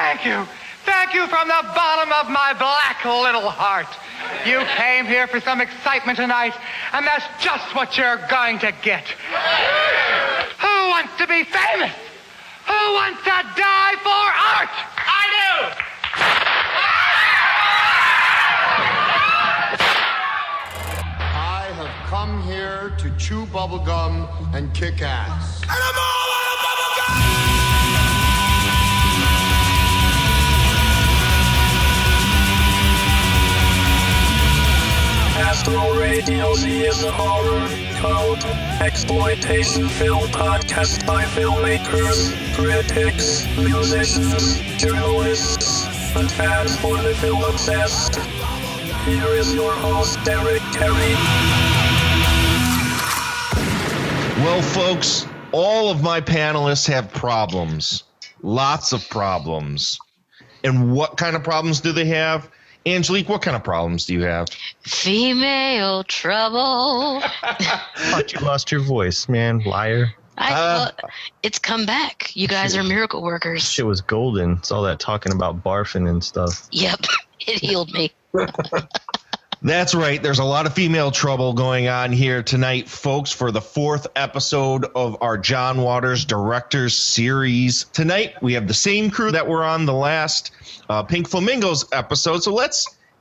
Thank you. Thank you from the bottom of my black little heart. You came here for some excitement tonight, and that's just what you're going to get. Who wants to be famous? Who wants to die for art? I do! I have come here to chew bubblegum and kick ass. And I'm all out of bubblegum! Astro Radios is a horror, cult, exploitation film podcast by filmmakers, critics, musicians, journalists, and fans for the film obsessed. Here is your host, Derrick, Carey. Well, folks, all of my panelists have problems. Lots of problems. And what kind of problems do they have? Angelique, what kind of problems do you have? Female trouble. Thought you lost your voice, man. Liar. It's come back. You guys are miracle workers. Shit was golden. It's all that talking about barfing and stuff. Yep. It healed me. That's right. There's a lot of female trouble going on here tonight, folks, for the 4th episode of our John Waters Directors series. Tonight, we have the same crew that were on the last Pink Flamingos episode. So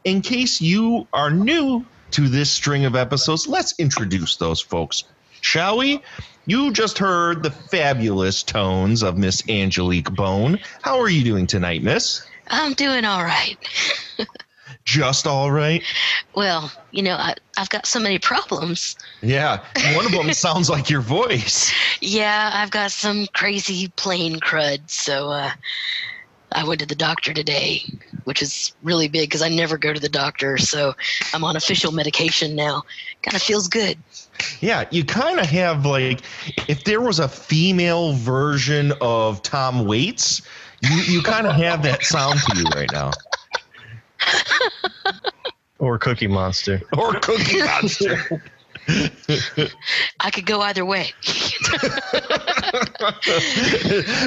in case you are new to this string of episodes, let's introduce those folks, shall we? You just heard the fabulous tones of Miss Angelique Bone. How are you doing tonight, miss? I'm doing all right. Just all right? Well, I've got so many problems. Yeah, one of them sounds like your voice. Yeah, I've got some crazy plane crud, so I went to the doctor today, which is really big because I never go to the doctor, so I'm on official medication now. Kind of feels good. Yeah, you kind of have if there was a female version of Tom Waits, you kind of have that sound to you right now. Or Cookie Monster. Or Cookie Monster. I could go either way.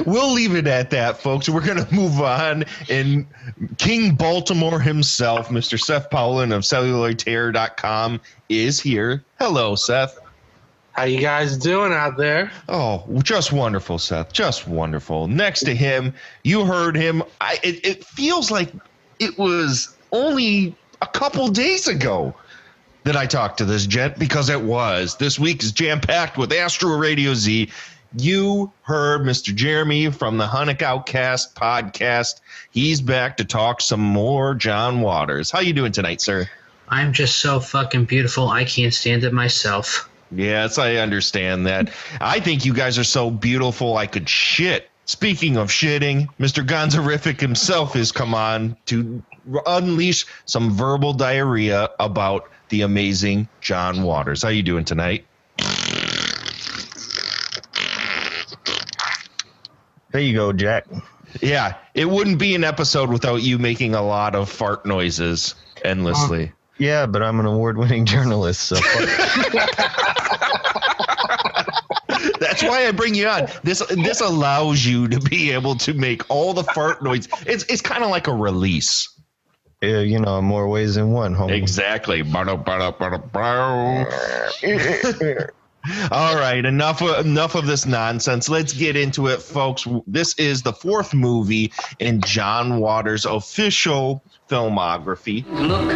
We'll leave it at that, folks. We're going to move on. And King Baltimore himself, Mr. Seth Powlin of celluloidterror.com, is here. Hello, Seth. How you guys doing out there? Oh, just wonderful, Seth. Just wonderful. Next to him, you heard him. It feels like it was only a couple days ago that I talked to this gent, because it was. This week is jam-packed with Astro Radio Z. You heard Mr. Jeremy from the Hunnick Outcast podcast. He's back to talk some more John Waters. How you doing tonight, sir? I'm just so fucking beautiful, I can't stand it myself. Yes, I understand that. I think you guys are so beautiful I could shit. Speaking of shitting, Mr. Gonzorific himself has come on to unleash some verbal diarrhea about the amazing John Waters. How you doing tonight? There you go, Jack. Yeah, it wouldn't be an episode without you making a lot of fart noises endlessly. Yeah, but I'm an award-winning journalist, so That's why I bring you on. This allows you to be able to make all the fart noise. It's kind of like a release. Yeah, more ways than one, homie. Exactly. All right, enough of this nonsense. Let's get into it, folks. This is the 4th movie in John Waters' official filmography. Look,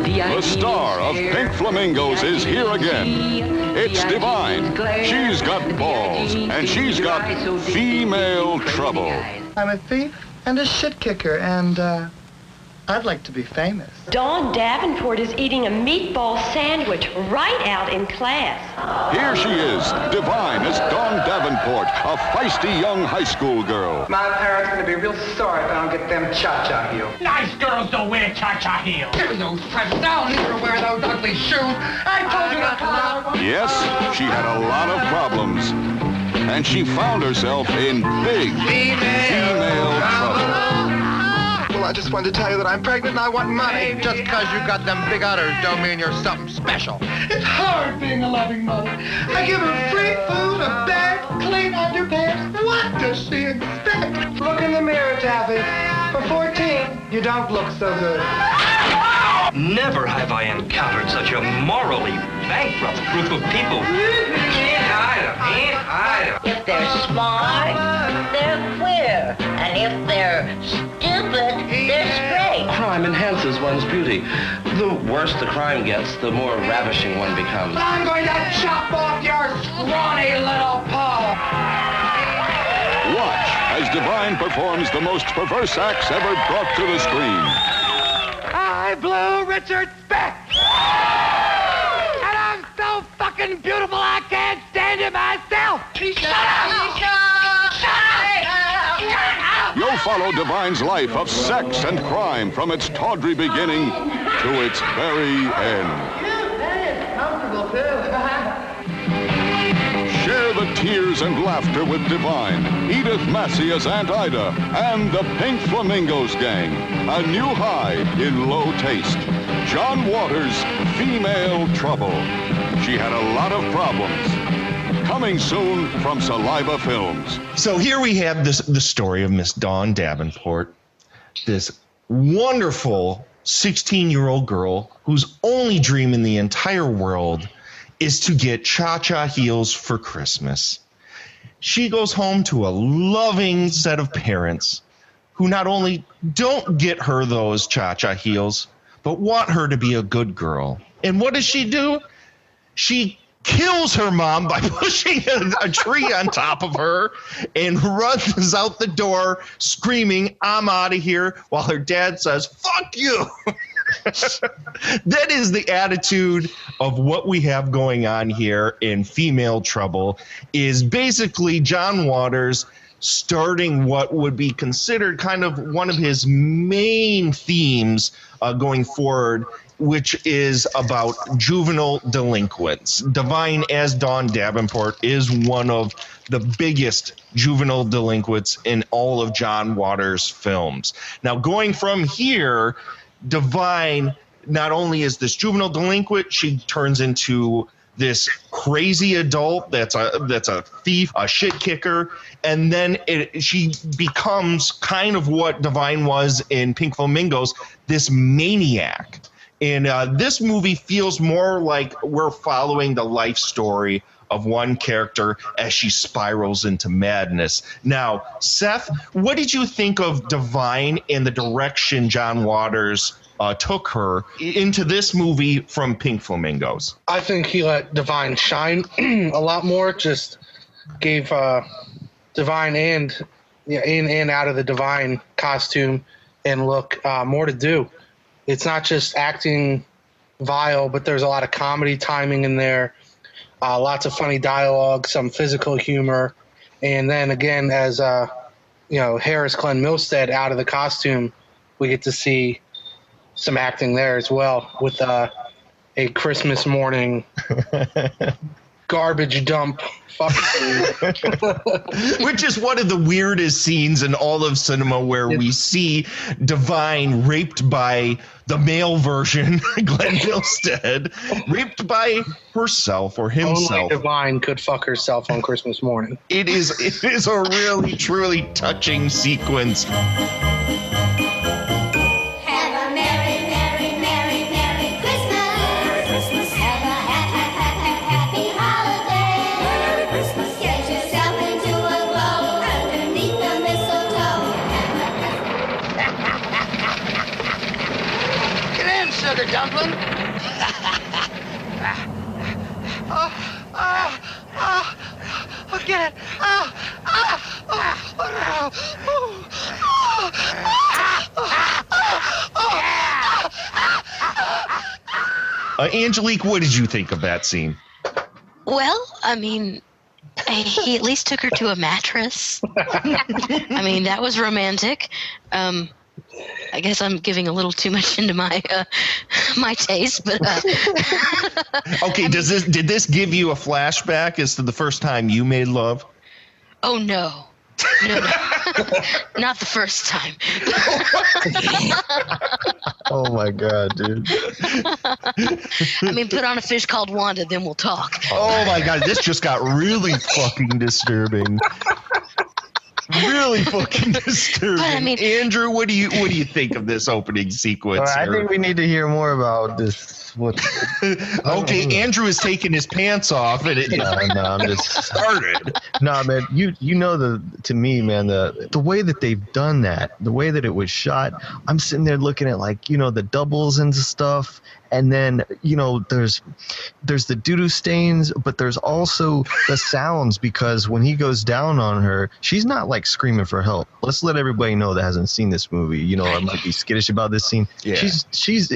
the star of Pink Flamingos is here again. It's Divine. She's got balls, and she's got female trouble. I'm a thief and a shit kicker, and I'd like to be famous. Dawn Davenport is eating a meatball sandwich right out in class. Here she is, Divine as Dawn Davenport, a feisty young high school girl. My parents are going to be real sorry if I don't get them cha-cha heels. Nice girls don't wear cha-cha heels. Give me those presents. I'll never wear those ugly shoes. I told you not to. Yes, she had a lot of problems. And she found herself in big female trouble. Well, I just wanted to tell you that I'm pregnant and I want money. Just because you got them big udders don't mean you're something special. It's hard being a loving mother. I give her free food, a bed, clean underpants. What does she expect? Look in the mirror, Taffy. For 14, you don't look so good. Never have I encountered such a morally bankrupt group of people. Can't hide them. If they're smart, they're queer. And if they're stupid, they're straight. Crime enhances one's beauty. The worse the crime gets, the more ravishing one becomes. I'm going to chop off your scrawny little paw. Watch as Divine performs the most perverse acts ever brought to the screen. I blew Richard Speck. And I'm so fucking beautiful I can't stand it myself. Shut up! You'll follow Divine's life of sex and crime from its tawdry beginning to its very end. That is comfortable, too. Share the tears and laughter with Divine, Edith Massey as Aunt Ida, and the Pink Flamingos Gang. A new high in low taste. John Waters' Female Trouble. She had a lot of problems. Coming soon from Saliva Films. So here we have the story of Miss Dawn Davenport, this wonderful 16-year-old girl whose only dream in the entire world is to get cha-cha heels for Christmas. She goes home to a loving set of parents who not only don't get her those cha-cha heels, but want her to be a good girl. And what does she do? She kills her mom by pushing a tree on top of her and runs out the door screaming, "I'm out of here," while her dad says, "Fuck you." That is the attitude of what we have going on here in Female Trouble, is basically John Waters starting what would be considered kind of one of his main themes going forward, which is about juvenile delinquents. Divine as Dawn Davenport is one of the biggest juvenile delinquents in all of John Waters' films. Now, going from here, Divine not only is this juvenile delinquent, she turns into this crazy adult that's a thief, a shit kicker, and then she becomes kind of what Divine was in Pink Flamingos, this maniac. And this movie feels more like we're following the life story of one character as she spirals into madness. Now, Seth, what did you think of Divine and the direction John Waters took her into this movie from Pink Flamingos? I think he let Divine shine a lot more. Just gave Divine and in and out of the Divine costume and look more to do. It's not just acting vile, but there's a lot of comedy timing in there, lots of funny dialogue, some physical humor, and then again, as Harris Glenn Milstead out of the costume, we get to see some acting there as well with a Christmas morning garbage dump which is one of the weirdest scenes in all of cinema, where we see Divine raped by the male version, Glenn Milstead, raped by herself or himself. Only Divine could fuck herself on Christmas morning. It is a really, truly touching sequence. Sugar dumpling. Get it. Angelique, what did you think of that scene? Well, I mean, he at least took her to a mattress. I mean, that was romantic. I guess I'm giving a little too much into my my taste, but okay. Did this give you a flashback as to the first time you made love? Oh no, not the first time. Oh my god, dude! I mean, put on a fish called Wanda, then we'll talk. Oh my god, this just got really fucking disturbing. really fucking disturbing. But, I mean, Andrew, what do you think of this opening sequence? I think we need to hear more about this. Okay, Andrew is taking his pants off, and no, I'm just started. No, man, you know to me, man, the way that they've done that, the way that it was shot, I'm sitting there looking at the doubles and stuff, and then there's the doo-doo stains, but there's also the sounds, because when he goes down on her, she's not like screaming for help. Let's let everybody know that hasn't seen this movie. I might be skittish about this scene. Yeah. She's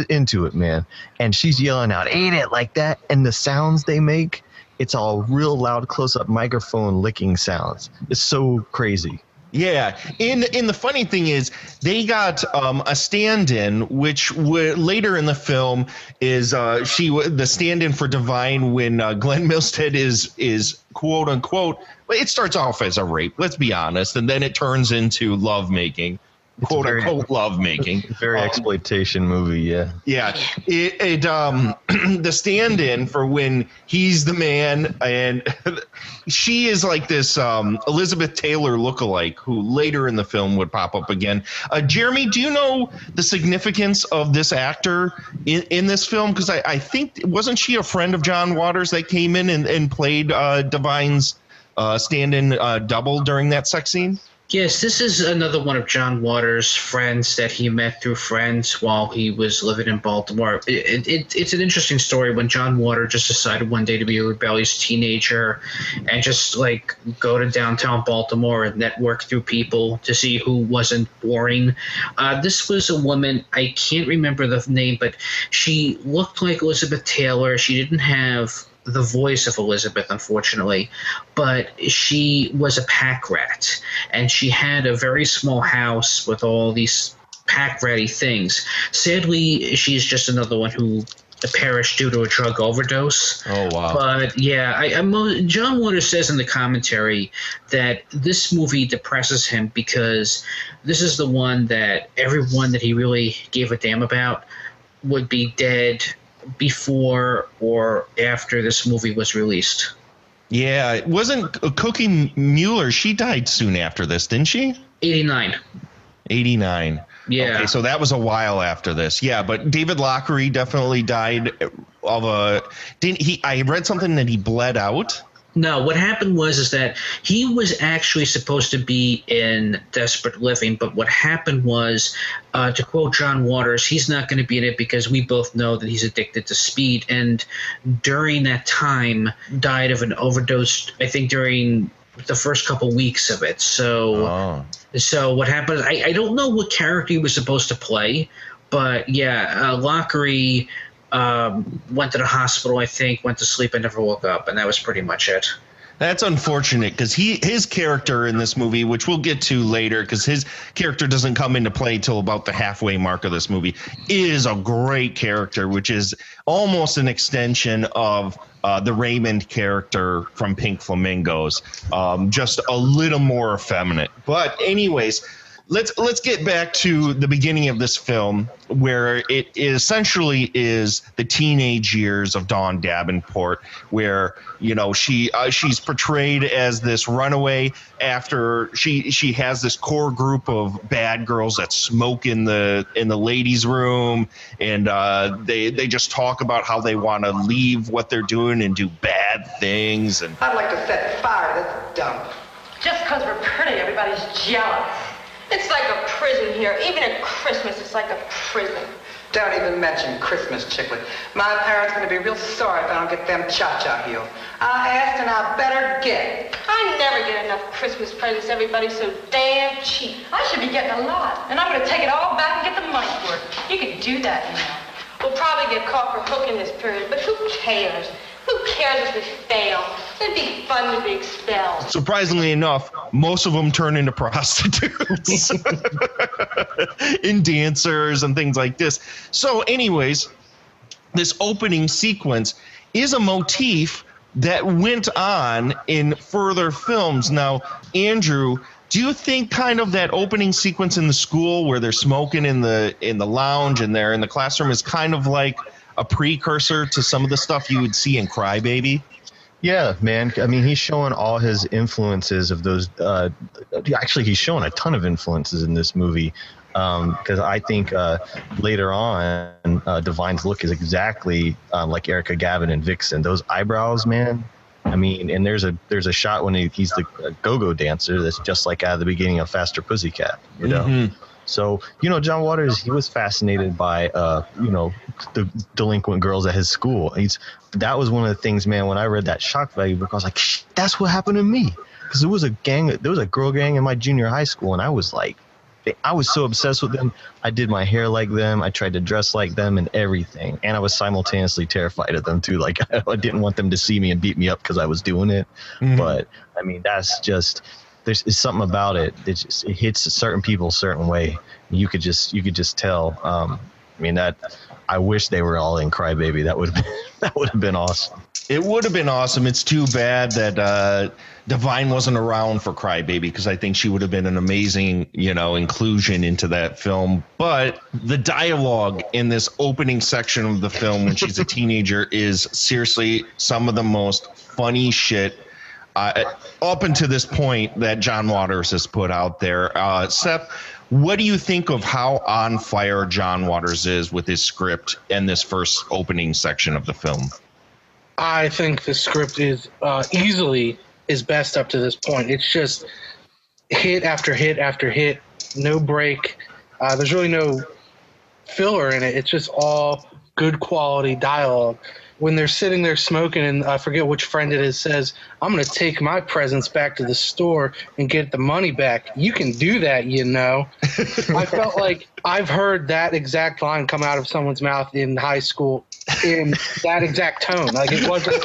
into it, man, and she's yelling out, "Ain't it?" like that, and the sounds they make, it's all real loud close-up microphone licking sounds. It's so crazy. Yeah, and the funny thing is, they got a stand-in, which later in the film is the stand-in for Divine when Glenn Milstead is quote unquote. It starts off as a rape, let's be honest, and then it turns into lovemaking. Quote unquote lovemaking. Very exploitation movie, yeah. Yeah. The stand-in for when he's the man, and she is like this Elizabeth Taylor lookalike who later in the film would pop up again. Jeremy, do you know the significance of this actor in this film? Because I think, wasn't she a friend of John Waters that came in and played Divine's stand-in double during that sex scene? Yes, this is another one of John Waters' friends that he met through friends while he was living in Baltimore. It's an interesting story when John Waters just decided one day to be a rebellious teenager and just go to downtown Baltimore and network through people to see who wasn't boring. This was a woman, I can't remember the name, but she looked like Elizabeth Taylor. She didn't have the voice of Elizabeth, unfortunately, but she was a pack rat, and she had a very small house with all these pack ratty things. Sadly, she's just another one who perished due to a drug overdose. Oh, wow. But yeah, John Waters says in the commentary that this movie depresses him because this is the one that everyone that he really gave a damn about would be dead before or after this movie was released. Yeah, it wasn't Cookie Mueller. She died soon after this, didn't she? 89. Yeah. Okay, so that was a while after this. Yeah, but David Lochary definitely died of didn't he? I read something that he bled out. No, what happened was that he was actually supposed to be in Desperate Living, but what happened was, to quote John Waters, he's not going to be in it because we both know that he's addicted to speed, and during that time died of an overdose, I think during the first couple weeks of it. So what happened, I don't know what character he was supposed to play, but yeah, Lochary went to the hospital, I think, went to sleep and never woke up, and that was pretty much it. That's unfortunate because his character in this movie, which we'll get to later because his character doesn't come into play till about the halfway mark of this movie, is a great character, which is almost an extension of the Raymond character from Pink Flamingos, just a little more effeminate. But anyways, let's get back to the beginning of this film, where it essentially is the teenage years of Dawn Davenport, where she's portrayed as this runaway after she has this core group of bad girls that smoke in the ladies' room, and they just talk about how they want to leave what they're doing and do bad things. And I'd like to set fire to this dump. Just because we're pretty, everybody's jealous. It's like a prison here. Even at Christmas, it's like a prison. Don't even mention Christmas, Chicklet. My parents are going to be real sorry if I don't get them cha-cha heels. I asked and I better get. I never get enough Christmas presents. Everybody's so damn cheap. I should be getting a lot. And I'm going to take it all back and get the money for it. You can do that now. We'll probably get caught for hooking this period, but who cares? Who cares if we fail? It'd be fun to be expelled. Surprisingly enough, most of them turn into prostitutes and dancers and things like this. So anyways, this opening sequence is a motif that went on in further films. Now, Andrew, do you think kind of that opening sequence in the school where they're smoking in the lounge and they're in the classroom is kind of like a precursor to some of the stuff you would see in Cry Baby? Yeah, man. I mean, he's showing all his influences of those. Actually, he's showing a ton of influences in this movie. Because I think later on, Divine's look is exactly like Erica Gavin and Vixen. Those eyebrows, man. I mean, and there's a shot when he's the go-go dancer that's just like at the beginning of Faster Pussycat, you know. Mm-hmm. So, John Waters, he was fascinated by, the delinquent girls at his school. That was one of the things, man, when I read that shock value book, I was like, that's what happened to me. Because there was a girl gang in my junior high school, and I was like, I was so obsessed with them. I did my hair like them. I tried to dress like them and everything. And I was simultaneously terrified of them, too. Like, I didn't want them to see me and beat me up because I was doing it. Mm-hmm. But, I mean, that's just... There's something about it. It hits certain people a certain way. You could just tell. I mean, that I wish they were all in Crybaby. That would have been awesome. It would have been awesome. It's too bad that Divine wasn't around for Crybaby, because I think she would have been an amazing, inclusion into that film. But the dialogue in this opening section of the film when she's a teenager is seriously some of the most funny shit up until this point that John Waters has put out there. Seth, what do you think of how on fire John Waters is with his script and this first opening section of the film? I think the script is easily his best up to this point. It's just hit after hit after hit, no break. There's really no filler in it. It's just all good quality dialogue. When they're sitting there smoking, and I forget which friend it is, says, I'm going to take my presents back to the store and get the money back. You can do that, I felt like I've heard that exact line come out of someone's mouth in high school in that exact tone. Like, it wasn't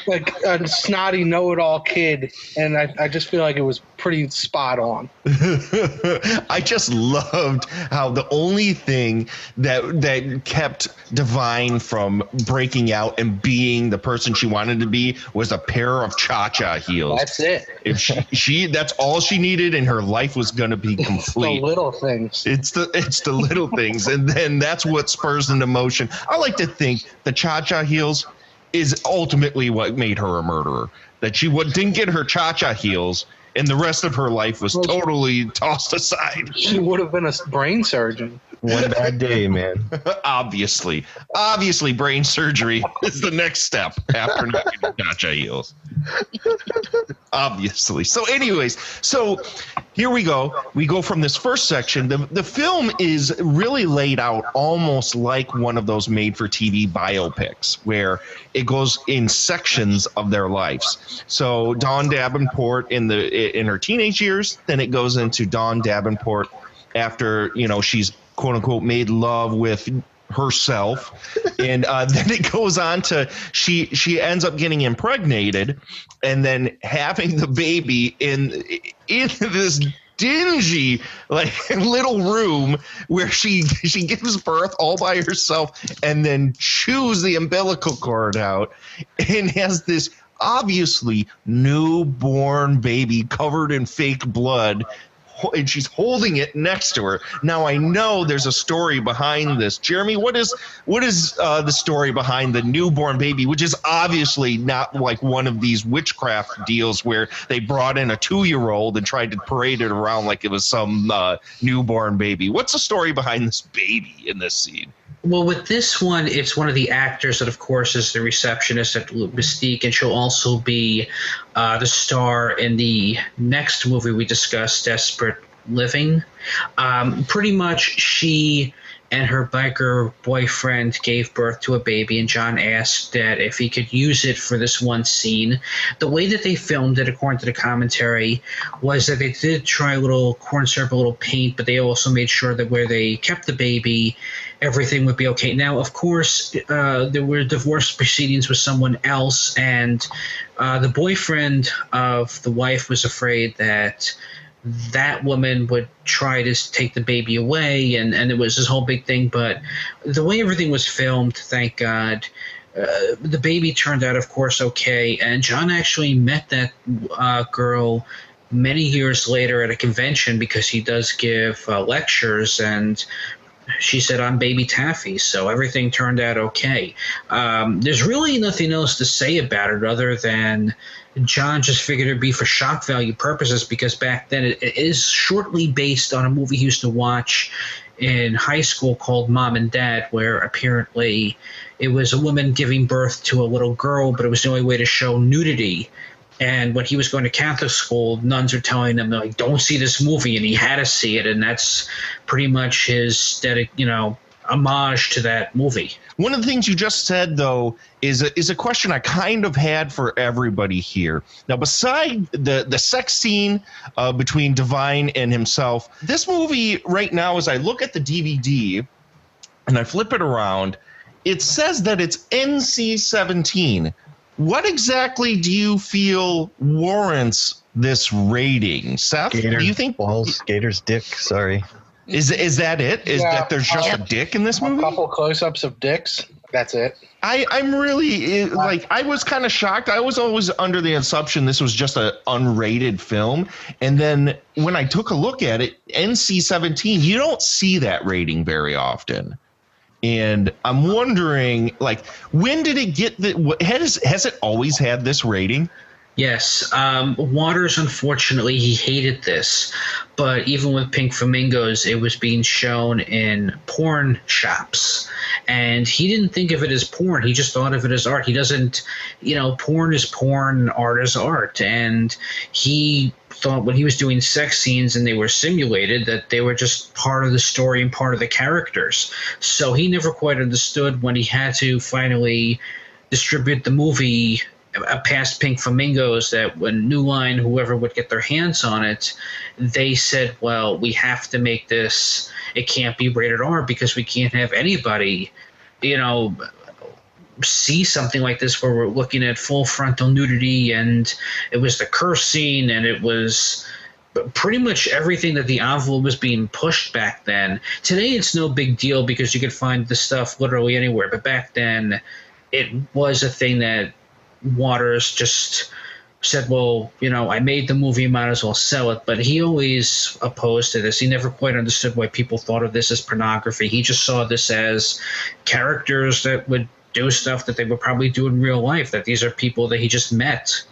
like a snotty know-it-all kid, and I just feel like it was pretty spot on. I just loved how the only thing that kept Divine from breaking out and being the person she wanted to be was a pair of cha-cha heels. That's it. If she that's all she needed, and her life was going to be complete. The little things. It's the little things, and then that's what spurs into motion. I like to think the cha-cha heels is ultimately what made her a murderer. That she didn't get her cha-cha heels, and the rest of her life was totally tossed aside. She would have been a brain surgeon. One bad day, man. Obviously, brain surgery is the next step after not getting cha-cha heels. Obviously. So anyways, here we go. We go from this first section. The film is really laid out almost like one of those made-for-TV biopics where it goes in sections of their lives. So Dawn Davenport in her teenage years, then it goes into Dawn Davenport after, she's quote-unquote made love with herself, and then it goes on to she ends up getting impregnated and then having the baby in this dingy little room where she gives birth all by herself and then chews the umbilical cord out and has this obviously newborn baby covered in fake blood, and she's holding it next to her. Now, I know there's a story behind this. Jeremy, what is the story behind the newborn baby, which is obviously not like one of these witchcraft deals where they brought in a 2-year-old and tried to parade it around like it was some newborn baby. What's the story behind this baby in this scene? Well, with this one, it's one of the actors that, of course, is the receptionist at Mystique, and she'll also be the star in the next movie we discussed, Desperate Living. Pretty much she and her biker boyfriend gave birth to a baby, and John asked that if he could use it for this one scene. The way that they filmed it, according to the commentary, was that they did try a little corn syrup, a little paint, but they also made sure that where they kept the baby, everything would be okay. Now, of course, there were divorce proceedings with someone else, and the boyfriend of the wife was afraid that that woman would try to take the baby away, and it was this whole big thing. But the way everything was filmed, thank God, the baby turned out, of course, okay. And John actually met that girl many years later at a convention because he does give lectures, and she said, I'm baby Taffy, so everything turned out okay. There's really nothing else to say about it other than John just figured it'd be for shock value purposes, because back then it is shortly based on a movie he used to watch in high school called Mom and Dad, where apparently it was a woman giving birth to a little girl, but it was the only way to show nudity. And when he was going to Catholic school, nuns were telling him, like, don't see this movie, and he had to see it, and that's pretty much his homage to that movie. One of the things you just said, though, is a question I kind of had for everybody here. Now, beside the sex scene between Divine and himself, this movie right now, as I look at the DVD and I flip it around, it says that it's NC-17. What exactly do you feel warrants this rating, Seth? Gator, do you think balls, Gator's dick? Sorry. Is that it? Is that there's just a dick in this movie? A couple close-ups of dicks. That's it. I'm really I was kind of shocked. I was always under the assumption this was just an unrated film, and then when I took a look at it, NC-17, you don't see that rating very often. And I'm wondering, like, when did it get has it always had this rating? Yes. Waters, unfortunately, he hated this. But even with Pink Flamingos, it was being shown in porn shops. And he didn't think of it as porn. He just thought of it as art. He doesn't, porn is porn, art is art. And he thought when he was doing sex scenes and they were simulated that they were just part of the story and part of the characters. So he never quite understood when he had to finally distribute the movie past Pink Flamingos, that when New Line, whoever would get their hands on it, they said, well, we have to make this, it can't be rated R because we can't have anybody, see something like this where we're looking at full frontal nudity, and it was the curse scene, and it was pretty much everything that the envelope was being pushed back then. Today it's no big deal because you could find the stuff literally anywhere, but back then it was a thing that Waters just said, well, I made the movie, might as well sell it. But he always opposed to this. He never quite understood why people thought of this as pornography. He just saw this as characters that would do stuff that they would probably do in real life, that these are people that he just met.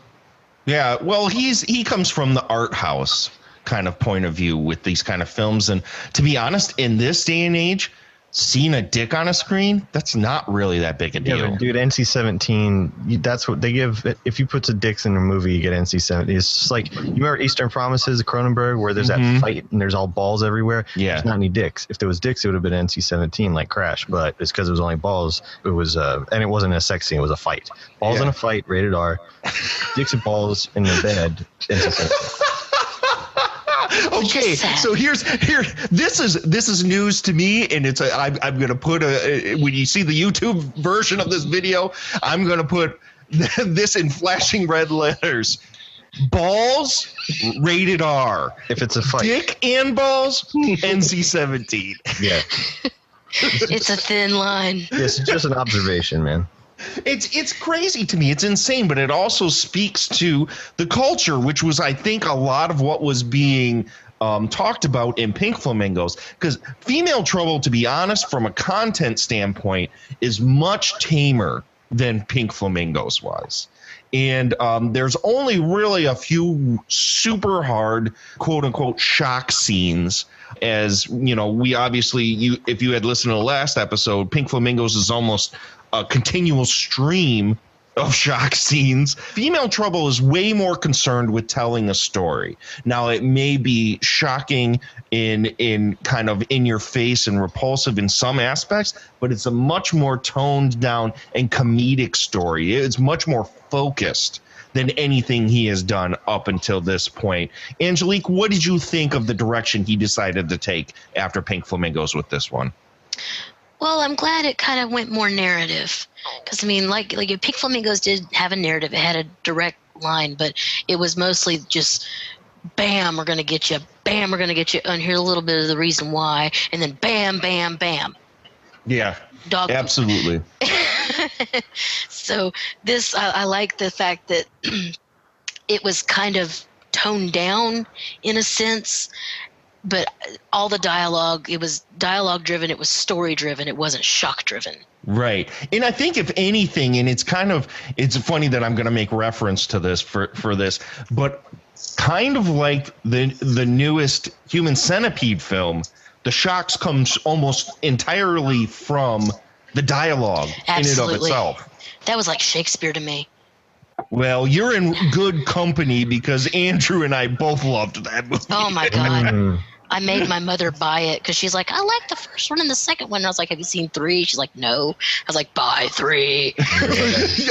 Yeah, well, he comes from the art house kind of point of view with these kind of films. And to be honest, in this day and age, seeing a dick on a screen, that's not really that big a deal. Yeah, but dude, NC-17, that's what they give. If you put the dicks in a movie, you get NC-17. It's just like, you remember Eastern Promises, Cronenberg, where there's that fight and there's all balls everywhere? Yeah. There's not any dicks. If there was dicks, it would have been NC-17, like Crash, but it's because it was only balls. It was, and it wasn't a sex scene, it was a fight. Balls in a fight, rated R. Dicks and balls in the bed, NC-17. Okay, so this is news to me, and I'm gonna put when you see the YouTube version of this video, I'm gonna put this in flashing red letters: balls, rated R. If it's a fight, dick and balls, NC-17. Yeah, it's a thin line. It's just an observation, man. It's crazy to me. It's insane, but it also speaks to the culture, which was, I think, a lot of what was being talked about in Pink Flamingos. Because Female Trouble, to be honest, from a content standpoint, is much tamer than Pink Flamingos was. And there's only really a few super hard, quote unquote, shock scenes. As we obviously, if you had listened to the last episode, Pink Flamingos is almost a continual stream of shock scenes. Female Trouble is way more concerned with telling a story. Now, it may be shocking in kind of in your face and repulsive in some aspects, but it's a much more toned down and comedic story. It's much more focused than anything he has done up until this point. Angelique, what did you think of the direction he decided to take after Pink Flamingos with this one? Well, I'm glad it kind of went more narrative, because like Pink Flamingos did have a narrative. It had a direct line, but it was mostly just, bam, we're gonna get you, bam, we're gonna get you, and here's a little bit of the reason why, and then bam, bam, bam. Yeah, dog. Absolutely. So this, I like the fact that it was kind of toned down in a sense. but all the dialogue, it was dialogue driven, it was story driven, it wasn't shock driven. Right. And I think if anything, and it's funny that I'm going to make reference to this for this, but kind of like the newest Human Centipede film, the shocks comes almost entirely from the dialogue in and of itself. That was like Shakespeare to me. Well, you're in good company because Andrew and I both loved that movie. Oh my God. I made my mother buy it because she's like, I like the first one and the second one. And I was like, have you seen 3? She's like, no. I was like, buy 3.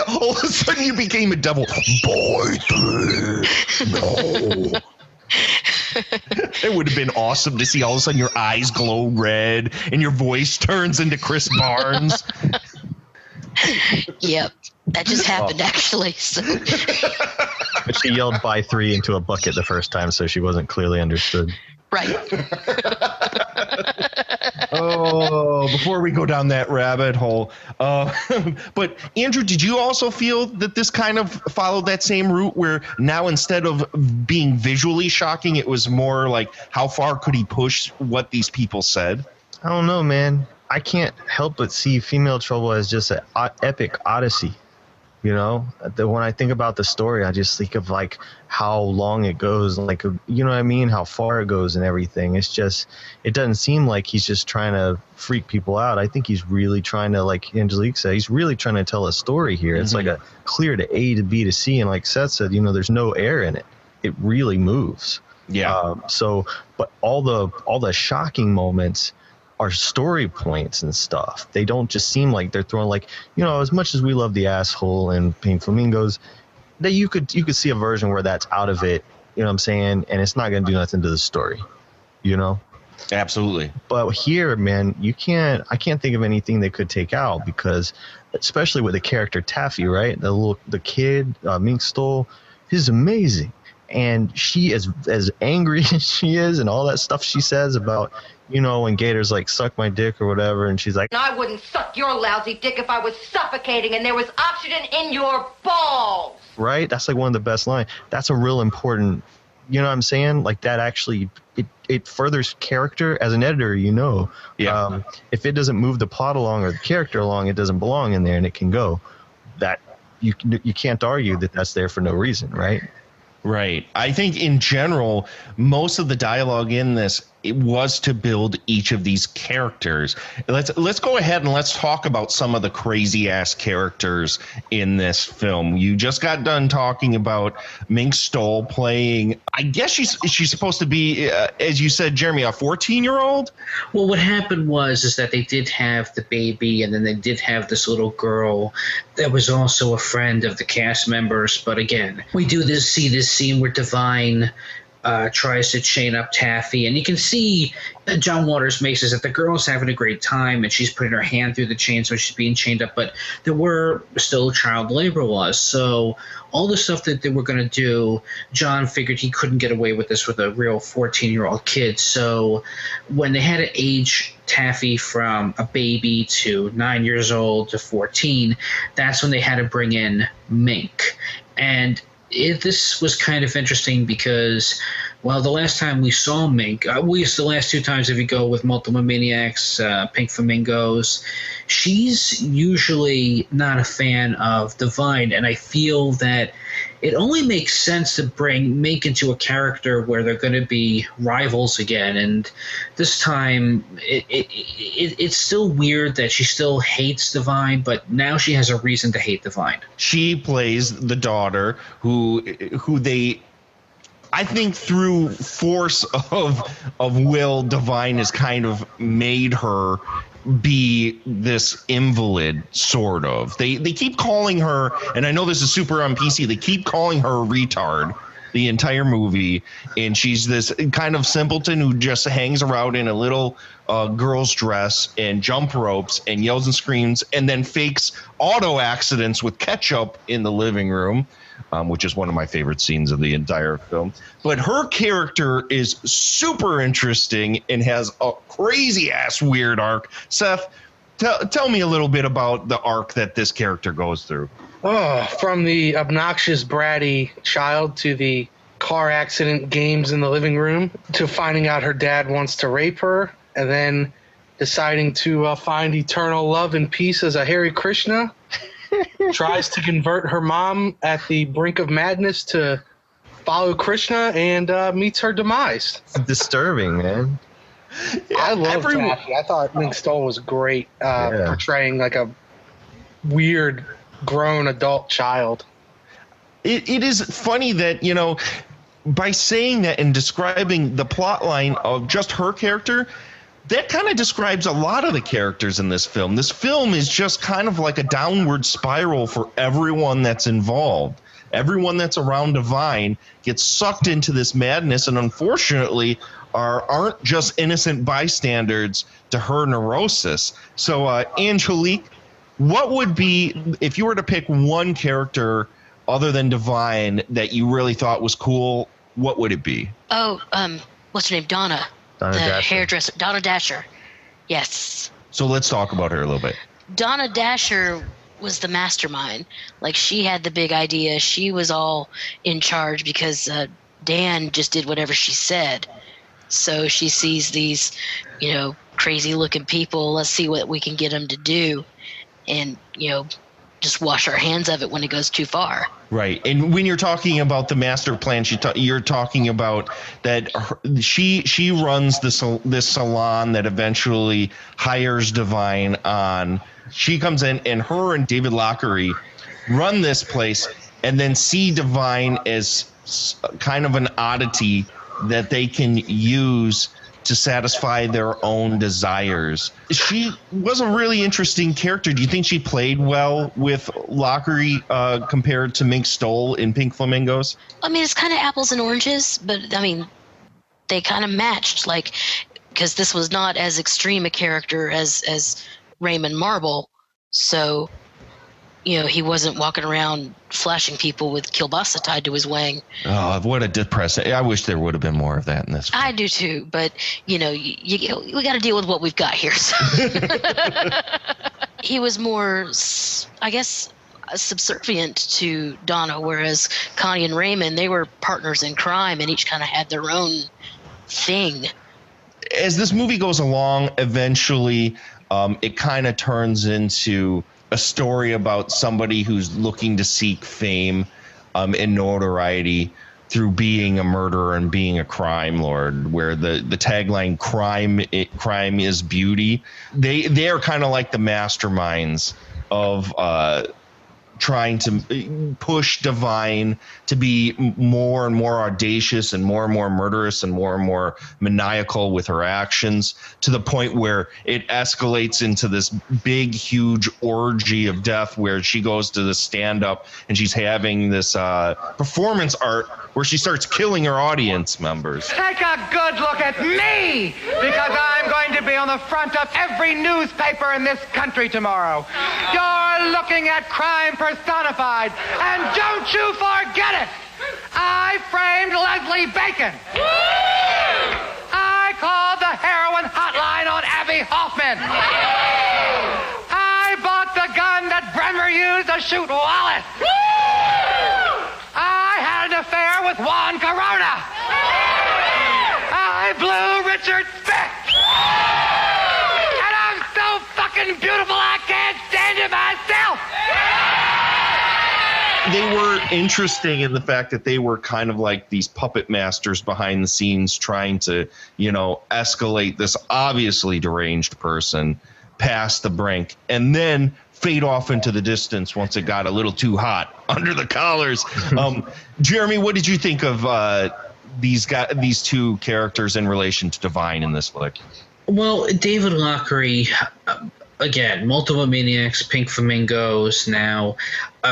All of a sudden you became a devil. Buy 3. No. It would have been awesome to see all of a sudden your eyes glow red and your voice turns into Chris Barnes. Yep. That just happened, actually. So. But she yelled buy 3 into a bucket the first time, so she wasn't clearly understood. Right. Before we go down that rabbit hole. But Andrew, did you also feel that this kind of followed that same route where now instead of being visually shocking, it was more like how far could he push what these people said? I don't know, man. I can't help but see Female Trouble as just an epic odyssey. You know, when I think about the story, I just think of like how long it goes, like, you know what I mean? How far it goes and everything. It's just, it doesn't seem like he's just trying to freak people out. I think he's really trying to, like Angelique said, he's really trying to tell a story here. It's like a clear to A to B to C. And like Seth said, you know, there's no air in it. It really moves. Yeah. But all the shocking moments are story points and stuff. They don't just seem like they're throwing, like, you know, as much as we love The Asshole and Pink Flamingos, that you could see a version where that's out of it, you know what I'm saying, and it's not going to do nothing to the story, you know? Absolutely. But here, man, I can't think of anything they could take out, because especially with the character Taffy, right? The kid, Mink Stole, he's amazing. And she is as angry as she is, and all that stuff she says about, you know, when Gator's like, suck my dick or whatever, and she's like, I wouldn't suck your lousy dick if I was suffocating and there was oxygen in your balls. Right? That's like one of the best lines. That's a real important, you know what I'm saying? Like that actually, it furthers character as an editor, you know. Yeah. If it doesn't move the plot along or the character along, it doesn't belong in there, and it can go. That you can't argue that that's there for no reason, right? Right. I think in general, most of the dialogue in this, it was to build each of these characters. Let's go ahead and let's talk about some of the crazy ass characters in this film. You just got done talking about Mink Stole playing, I guess she's supposed to be, as you said, Jeremy, a 14-year-old? Well, what happened is that they did have the baby, and then they did have this little girl that was also a friend of the cast members. But again, we see this scene where Divine tries to chain up Taffy, and you can see John Waters makes is that the girl's having a great time and she's putting her hand through the chain, so she's being chained up, but there were still child labor laws. So all the stuff that they were going to do, John figured he couldn't get away with this with a real 14-year-old kid. So when they had to age Taffy from a baby to 9 years old to 14, that's when they had to bring in Mink. And this was kind of interesting because, well, the last time we saw Mink, the last 2 times if you go with Multiple Maniacs, Pink Flamingos, she's usually not a fan of Divine, and I feel that it only makes sense to bring Mink into a character where they're going to be rivals again. And this time, it's still weird that she still hates Divine, but now she has a reason to hate Divine. She plays the daughter who they, I think through force of will, Divine has kind of made her be this invalid, sort of. They keep calling her, and I know this is super on PC, they keep calling her a retard the entire movie, and she's this kind of simpleton who just hangs around in a little girl's dress and jump ropes and yells and screams and then fakes auto accidents with ketchup in the living room, which is one of my favorite scenes of the entire film. But her character is super interesting and has a crazy-ass weird arc. Seth, tell me a little bit about the arc that this character goes through. Oh, from the obnoxious, bratty child to the car accident games in the living room to finding out her dad wants to rape her, and then deciding to find eternal love and peace as a Hare Krishna. Tries to convert her mom at the brink of madness to follow Krishna, and meets her demise. Disturbing, man. I love Taffy. I thought Mink Stoll was great portraying like a weird grown adult child. It is funny that, you know, by saying that and describing the plot line of just her character, that kind of describes a lot of the characters in this film. This film is just kind of like a downward spiral for everyone that's involved. Everyone that's around Divine gets sucked into this madness, and unfortunately aren't just innocent bystanders to her neurosis. So, Angelique, what would be, if you were to pick one character other than Divine that you really thought was cool, what would it be? Oh, what's her name? Donna. Donna Dasher. Hairdresser. Donna Dasher. Yes. So let's talk about her a little bit. Donna Dasher was the mastermind. Like, she had the big idea. She was all in charge because Dan just did whatever she said. So she sees these, you know, crazy looking people. Let's see what we can get them to do. And, you know, just wash our hands of it when it goes too far. Right. And when you're talking about the master plan, you're talking about that she runs this salon that eventually hires Divine on. She comes in, and her and David Lockery run this place and then see Divine as kind of an oddity that they can use to satisfy their own desires. She was a really interesting character. Do you think she played well with Lockery compared to Mink Stoll in Pink Flamingos? I mean, it's kind of apples and oranges, but I mean, they kind of matched, like, because this was not as extreme a character as Raymond Marble. So, you know, he wasn't walking around flashing people with kielbasa tied to his wing. Oh, what a depressing. I wish there would have been more of that in this film. I do too, but, you know, we got to deal with what we've got here. So. He was more, I guess, subservient to Donna, whereas Connie and Raymond, they were partners in crime and each kind of had their own thing. As this movie goes along, eventually it kind of turns into a story about somebody who's looking to seek fame and notoriety through being a murderer and being a crime lord, where the tagline crime is beauty. They are kind of like the masterminds of trying to push Divine to be more and more audacious and more murderous and more maniacal with her actions, to the point where it escalates into this big, huge orgy of death where she goes to the stand-up and she's having this performance art where she starts killing her audience members. Take a good look at me, because I'm going to be on the front of every newspaper in this country tomorrow. You're looking at crime personified, and don't you forget it, I framed Leslie Bacon. I called the heroin hotline on Abby Hoffman. I bought the gun that Bremer used to shoot Wallace. I had an affair with Juan Corona. I blew Richard Speck. And I'm so fucking beautiful I can't stand it myself. They were interesting in the fact that they were kind of like these puppet masters behind the scenes trying to, you know, escalate this obviously deranged person past the brink and then fade off into the distance once it got a little too hot under the collars. Jeremy, what did you think of these two characters in relation to Divine in this flick? Well, David Lockery, again, Multiple Maniacs, Pink Flamingos now.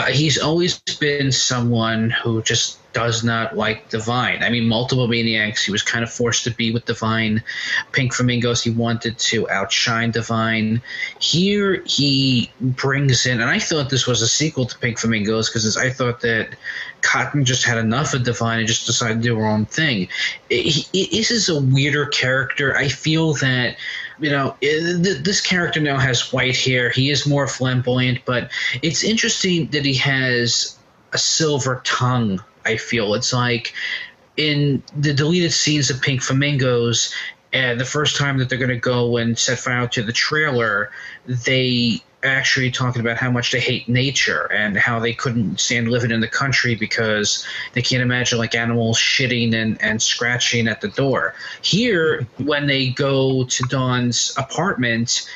He's always been someone who just does not like Divine. I mean, Multiple Maniacs, he was kind of forced to be with Divine. Pink Flamingos, he wanted to outshine Divine. Here he brings in, and I thought this was a sequel to Pink Flamingos because I thought that Cotton just had enough of Divine and just decided to do her own thing. This is a weirder character. I feel that, you know, this character now has white hair. He is more flamboyant, but it's interesting that he has a silver tongue. I feel it's like in the deleted scenes of Pink Flamingos, and the first time that they're going to go and set fire to the trailer, they actually talking about how much they hate nature and how they couldn't stand living in the country because they can't imagine like animals shitting and scratching at the door. Here, when they go to Don's apartment,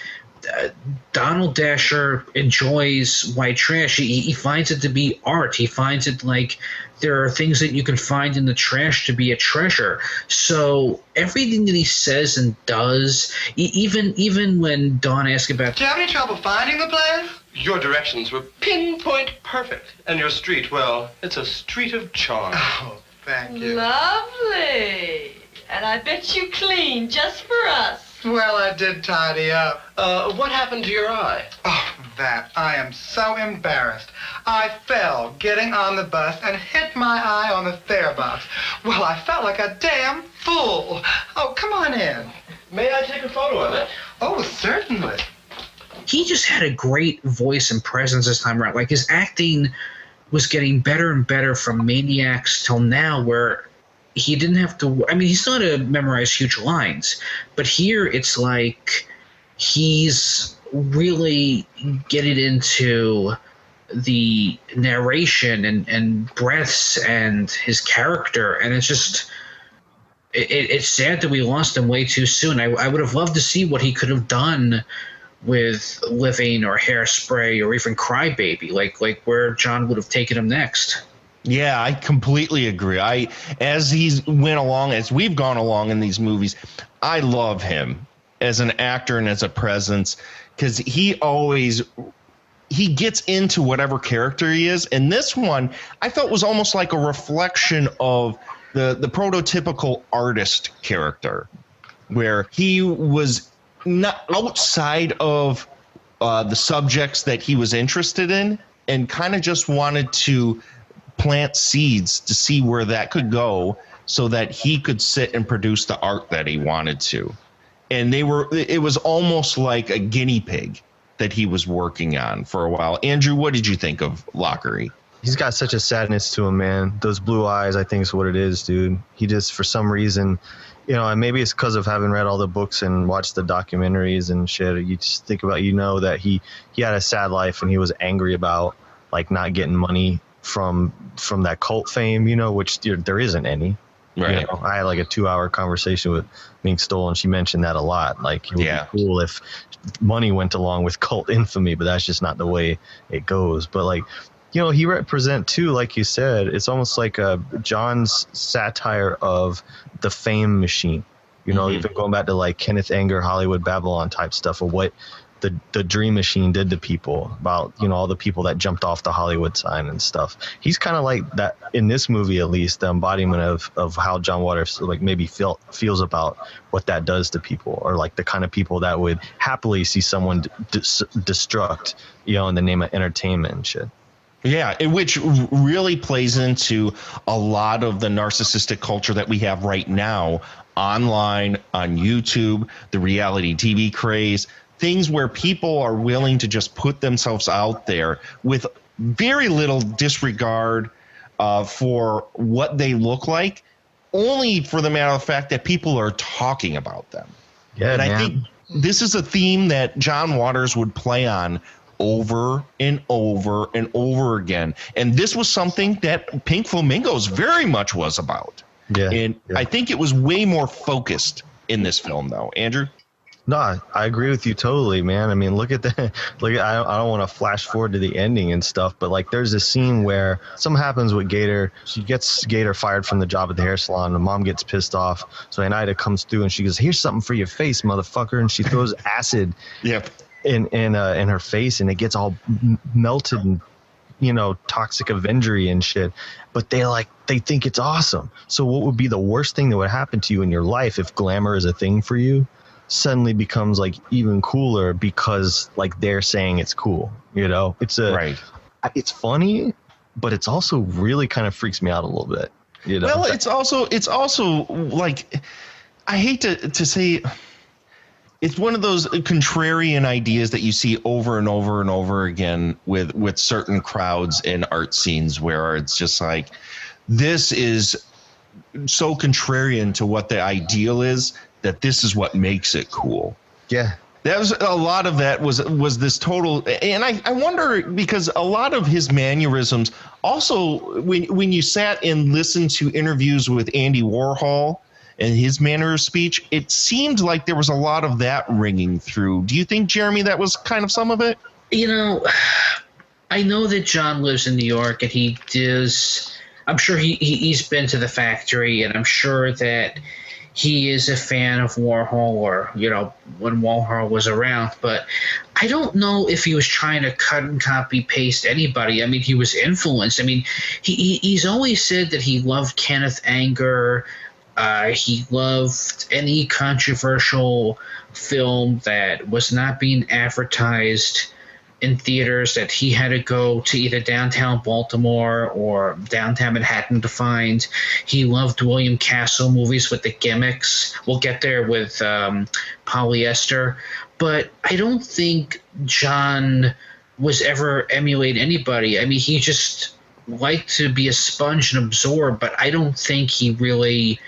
Donald Dasher enjoys white trash. He finds it to be art. He finds it like there are things that you can find in the trash to be a treasure. So everything that he says and does, even when Don asks about... Do you have any trouble finding the place? Your directions were pinpoint perfect. And your street, well, it's a street of charm. Oh, thank you. Lovely. And I bet you cleaned just for us. Well, I did tidy up. What happened to your eye? Oh, that. I am so embarrassed. I fell getting on the bus and hit my eye on the fare box. Well, I felt like a damn fool. Oh, come on in. May I take a photo of it? Oh, certainly. He just had a great voice and presence this time around. Like, his acting was getting better and better from Maniacs till now, where he didn't have to... I mean, he's not to memorize huge lines, but here it's like he's really getting into the narration and breaths and his character, and it's just... It's sad that we lost him way too soon. I would have loved to see what he could have done with Living or Hairspray or even Crybaby, like where John would have taken him next. Yeah, I completely agree. As we've gone along in these movies, I love him as an actor and as a presence, because he gets into whatever character he is. And this one, I felt was almost like a reflection of the prototypical artist character, where he was not outside of the subjects that he was interested in, and kind of just wanted to plant seeds to see where that could go so that he could sit and produce the art that he wanted to. And it was almost like a guinea pig that he was working on for a while. Andrew, what did you think of Lockery? He's got such a sadness to him, man. Those blue eyes, I think, is what it is, dude. He just, for some reason, and maybe it's because of having read all the books and watched the documentaries and shit. You just think about, that he had a sad life and he was angry about like not getting money from that cult fame, which there isn't any. Right. I had like a 2-hour conversation with Mink Stoll, and she mentioned that a lot. Like, it would be cool if money went along with cult infamy, but that's just not the way it goes. But like, he represent too, like you said, it's almost like John's satire of the fame machine. Even going back to like Kenneth Anger, Hollywood Babylon type stuff of what the dream machine did to people, about all the people that jumped off the Hollywood sign and stuff. He's kind of like that in this movie, at least, the embodiment of how John Waters like maybe feels about what that does to people, or like the kind of people that would happily see someone destruct, in the name of entertainment and shit. Yeah, which really plays into a lot of the narcissistic culture that we have right now online, on YouTube, the reality TV craze, things where people are willing to just put themselves out there with very little disregard for what they look like, only for the matter of the fact that people are talking about them. Yeah, and I think this is a theme that John Waters would play on over and over and over again. And this was something that Pink Flamingos very much was about. Yeah. And I think it was way more focused in this film, though. Andrew? No, I agree with you totally, man. I mean, look at I don't want to flash forward to the ending and stuff, but like there's a scene where something happens with Gator. She gets Gator fired from the job at the hair salon. The mom gets pissed off. So Ida comes through and she goes, "Here's something for your face, motherfucker." And she throws acid in her face, and it gets all melted and, toxic Avengery and shit. But they think it's awesome. So what would be the worst thing that would happen to you in your life if glamour is a thing for you? Suddenly becomes like even cooler because like they're saying it's cool. It's funny, but it's also really kind of freaks me out a little bit. Well, it's also like, I hate to say, it's one of those contrarian ideas that you see over and over and over again with certain crowds in art scenes, where it's just like, this is so contrarian to what the ideal is that this is what makes it cool. Yeah. That was a lot of that was this total, and I wonder, because a lot of his mannerisms also, when you sat and listened to interviews with Andy Warhol and his manner of speech, it seemed like there was a lot of that ringing through. Do you think, Jeremy, that was kind of some of it? You know, I know that John lives in New York, and he does. I'm sure he's been to the factory, and I'm sure that he is a fan of Warhol, or, you know, when Warhol was around. But I don't know if he was trying to cut and copy paste anybody. I mean, he was influenced. I mean, he's always said that he loved Kenneth Anger. He loved any controversial film that was not being advertised in theaters that he had to go to either downtown Baltimore or downtown Manhattan to find. He loved William Castle movies with the gimmicks. We'll get there with Polyester. But I don't think John was ever emulate anybody. I mean, he just liked to be a sponge and absorb, but I don't think he really...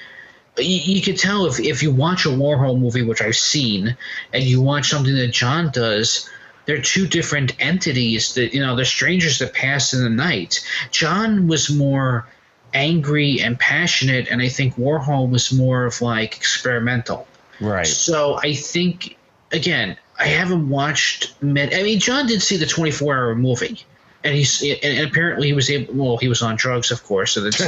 You could tell if you watch a Warhol movie, which I've seen, and you watch something that John does, they're two different entities that, you know, they're strangers that pass in the night. John was more angry and passionate, and I think Warhol was more of like experimental. Right. So I think, again, I haven't watched John did see the 24-hour movie, and and apparently he was able. Well, he was on drugs, of course, so that's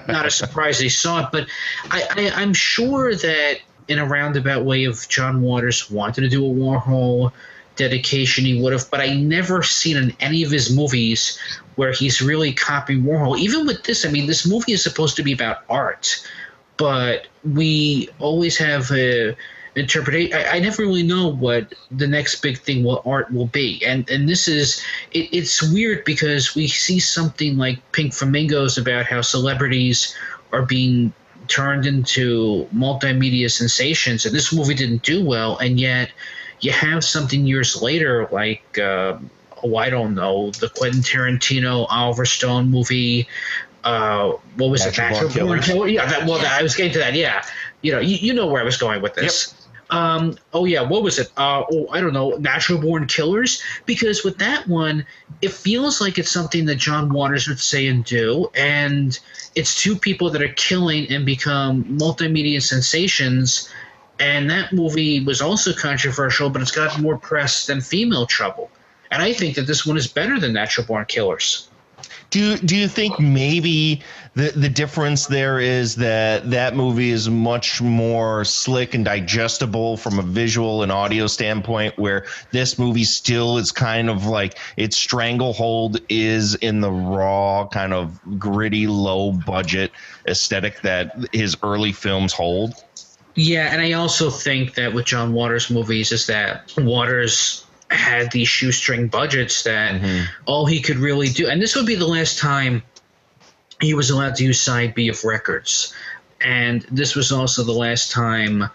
not a surprise that he saw it. But I'm sure that in a roundabout way, if John Waters wanted to do a Warhol dedication, he would have, but I never seen in any of his movies where he's really copying Warhol. Even with this, I mean, this movie is supposed to be about art, but we always have a interpretation. I never really know what the next big thing art will be, and this is it's weird because we see something like Pink Flamingos about how celebrities are being turned into multimedia sensations, and this movie didn't do well, and yet you have something years later like, I don't know, the Quentin Tarantino, Oliver Stone movie. What was it? Natural Born Killer? Yeah, I was getting to that. Yeah, you know where I was going with this. Yep. What was it? I don't know, Natural Born Killers? Because with that one, it feels like it's something that John Waters would say and do, and it's two people that are killing and become multimedia sensations. And that movie was also controversial, but it's got more press than Female Trouble. And I think that this one is better than Natural Born Killers. Do you think maybe the difference there is that movie is much more slick and digestible from a visual and audio standpoint, where this movie still is kind of like its stranglehold is in the raw, kind of gritty, low budget aesthetic that his early films hold? Yeah, and I also think that with John Waters movies is that Waters had these shoestring budgets that all he could really do. And this would be the last time he was allowed to use side B of records. And this was also the last time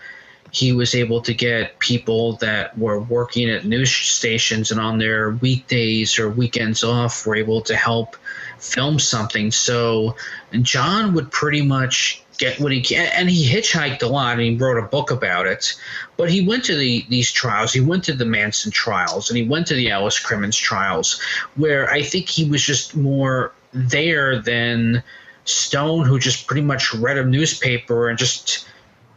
he was able to get people that were working at news stations and on their weekdays or weekends off were able to help film something. So John would pretty much get what he can, and he hitchhiked a lot, and he wrote a book about it. But he went to these trials. He went to the Manson trials, and he went to the Alice Crimmins trials, where I think he was just more there than Stone, who just pretty much read a newspaper and just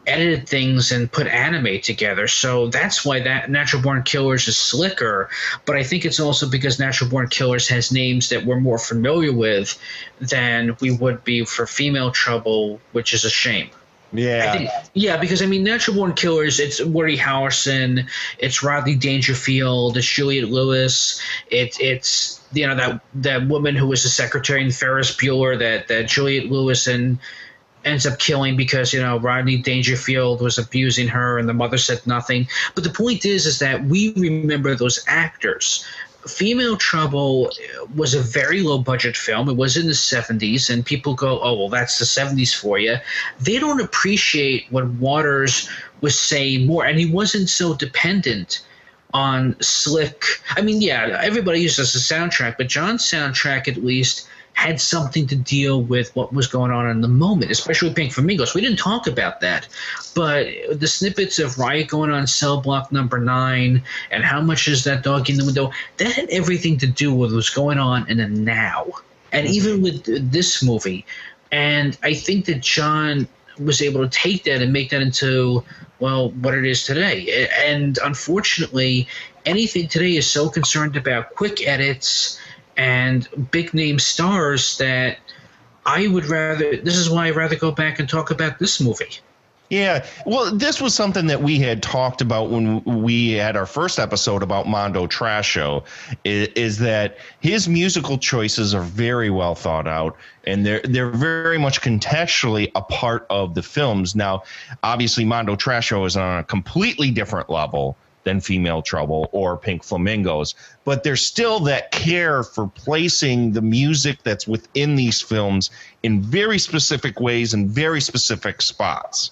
edited things and put anime together. So that's why that Natural Born Killers is slicker. But I think it's also because Natural Born Killers has names that we're more familiar with than we would be for Female Trouble, which is a shame. Yeah. Because I mean, Natural Born Killers, it's Woody Harrelson, it's Rodney Dangerfield, it's Juliette Lewis, it's that woman who was the secretary in Ferris Bueller that Juliette Lewis ends up killing because Rodney Dangerfield was abusing her and the mother said nothing. But the point is that we remember those actors. Female Trouble was a very low budget film. It was in the 70s, and people go, oh, well, that's the 70s for you. They don't appreciate what Waters was saying more, and he wasn't so dependent on slick. I mean, yeah, everybody uses the soundtrack, but John's soundtrack at least had something to deal with what was going on in the moment, especially with Pink Flamingos. We didn't talk about that, but the snippets of Riot going on cell block number 9 and how much is that dog in the window, that had everything to do with what's going on in the now. And even with this movie, and I think that John was able to take that and make that into, well, what it is today. And unfortunately, anything today is so concerned about quick edits and big name stars that this is why I'd rather go back and talk about this movie. Yeah, well, this was something that we had talked about when we had our first episode about Mondo Trasho, is that his musical choices are very well thought out, and they're very much contextually a part of the films. Now, obviously, Mondo Trasho is on a completely different level than Female Trouble or Pink Flamingos, but there's still that care for placing the music that's within these films in very specific ways and very specific spots.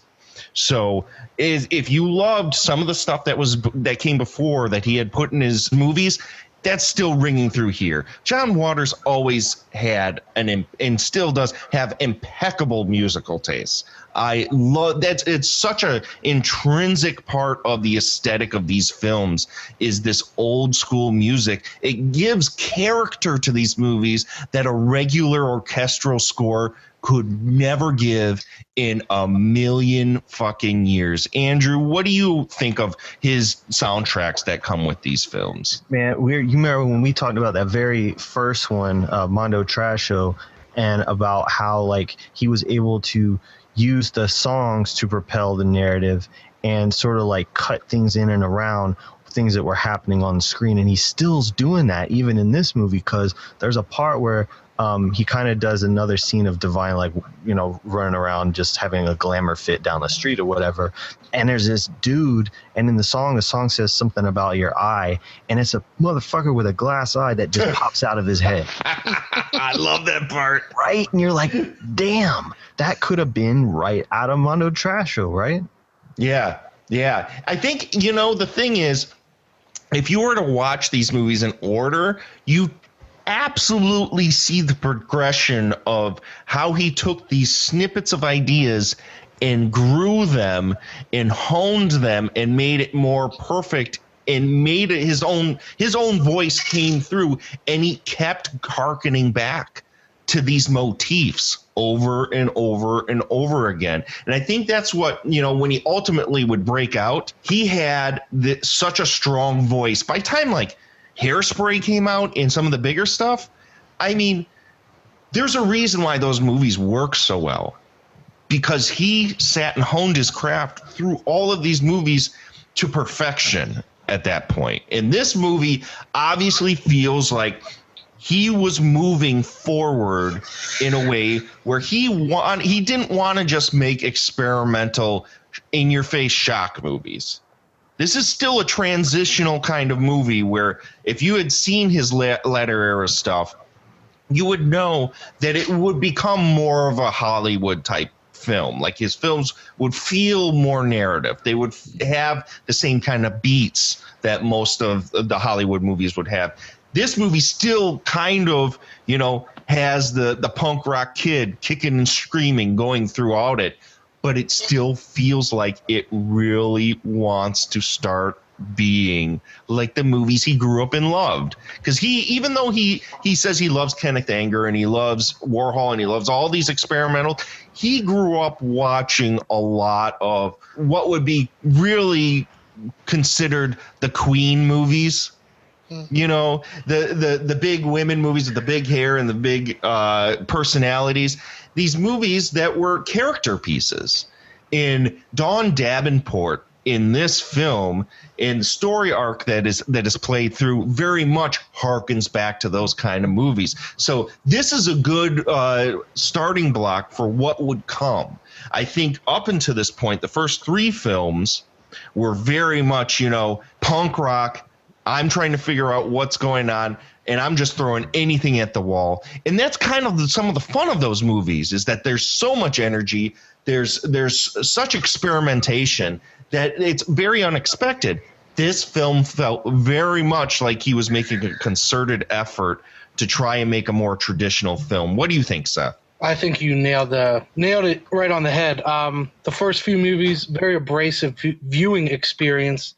So if you loved some of the stuff that came before that he had put in his movies, that's still ringing through here. John Waters always had and still does have impeccable musical tastes. I love that. It's such a intrinsic part of the aesthetic of these films is this old school music. It gives character to these movies that a regular orchestral score could never give in a million fucking years. Andrew, what do you think of his soundtracks that come with these films? Man, you remember when we talked about that very first one, Mondo Trasho, and about how like he was able to use the songs to propel the narrative and sort of like cut things in and around things that were happening on the screen. And he still's doing that even in this movie, because there's a part where he kind of does another scene of Divine, like, you know, running around just having a glamour fit down the street or whatever. And there's this dude, and in the song says something about your eye, and it's a motherfucker with a glass eye that just pops out of his head. I love that part. Right? And you're like, damn, that could have been right out of Mondo Trasho, right? Yeah. Yeah. I think, you know, the thing is, if you were to watch these movies in order, you absolutely see the progression of how he took these snippets of ideas and grew them and honed them and made it more perfect and made it his own voice came through, and he kept hearkening back to these motifs over and over and over again. And I think that's what, you know, when he ultimately would break out, he had such a strong voice. By the time like Hairspray came out and some of the bigger stuff, I mean, there's a reason why those movies work so well, because he sat and honed his craft through all of these movies to perfection at that point. And this movie obviously feels like he was moving forward in a way where he didn't want to just make experimental in-your-face shock movies. This is still a transitional kind of movie where if you had seen his latter era stuff, you would know that it would become more of a Hollywood type film. Like his films would feel more narrative. They would have the same kind of beats that most of the Hollywood movies would have. This movie still kind of, you know, has the punk rock kid kicking and screaming going throughout it, but it still feels like it really wants to start being like the movies he grew up and loved. Because even though he says he loves Kenneth Anger and he loves Warhol and he loves all these experimental, he grew up watching a lot of what would be really considered the Queen movies. You know, the big women movies with the big hair and the big personalities. These movies that were character pieces. In Dawn Davenport in this film, in the story arc that is played through, very much harkens back to those kind of movies. So this is a good starting block for what would come. I think up until this point, the first three films were very much, you know, punk rock. I'm trying to figure out what's going on, and I'm just throwing anything at the wall. And that's kind of some of the fun of those movies, is that there's so much energy. There's such experimentation that it's very unexpected. this film felt very much like he was making a concerted effort to try and make a more traditional film. What do you think, Seth? I think you nailed it right on the head. The first few movies, very abrasive viewing experience,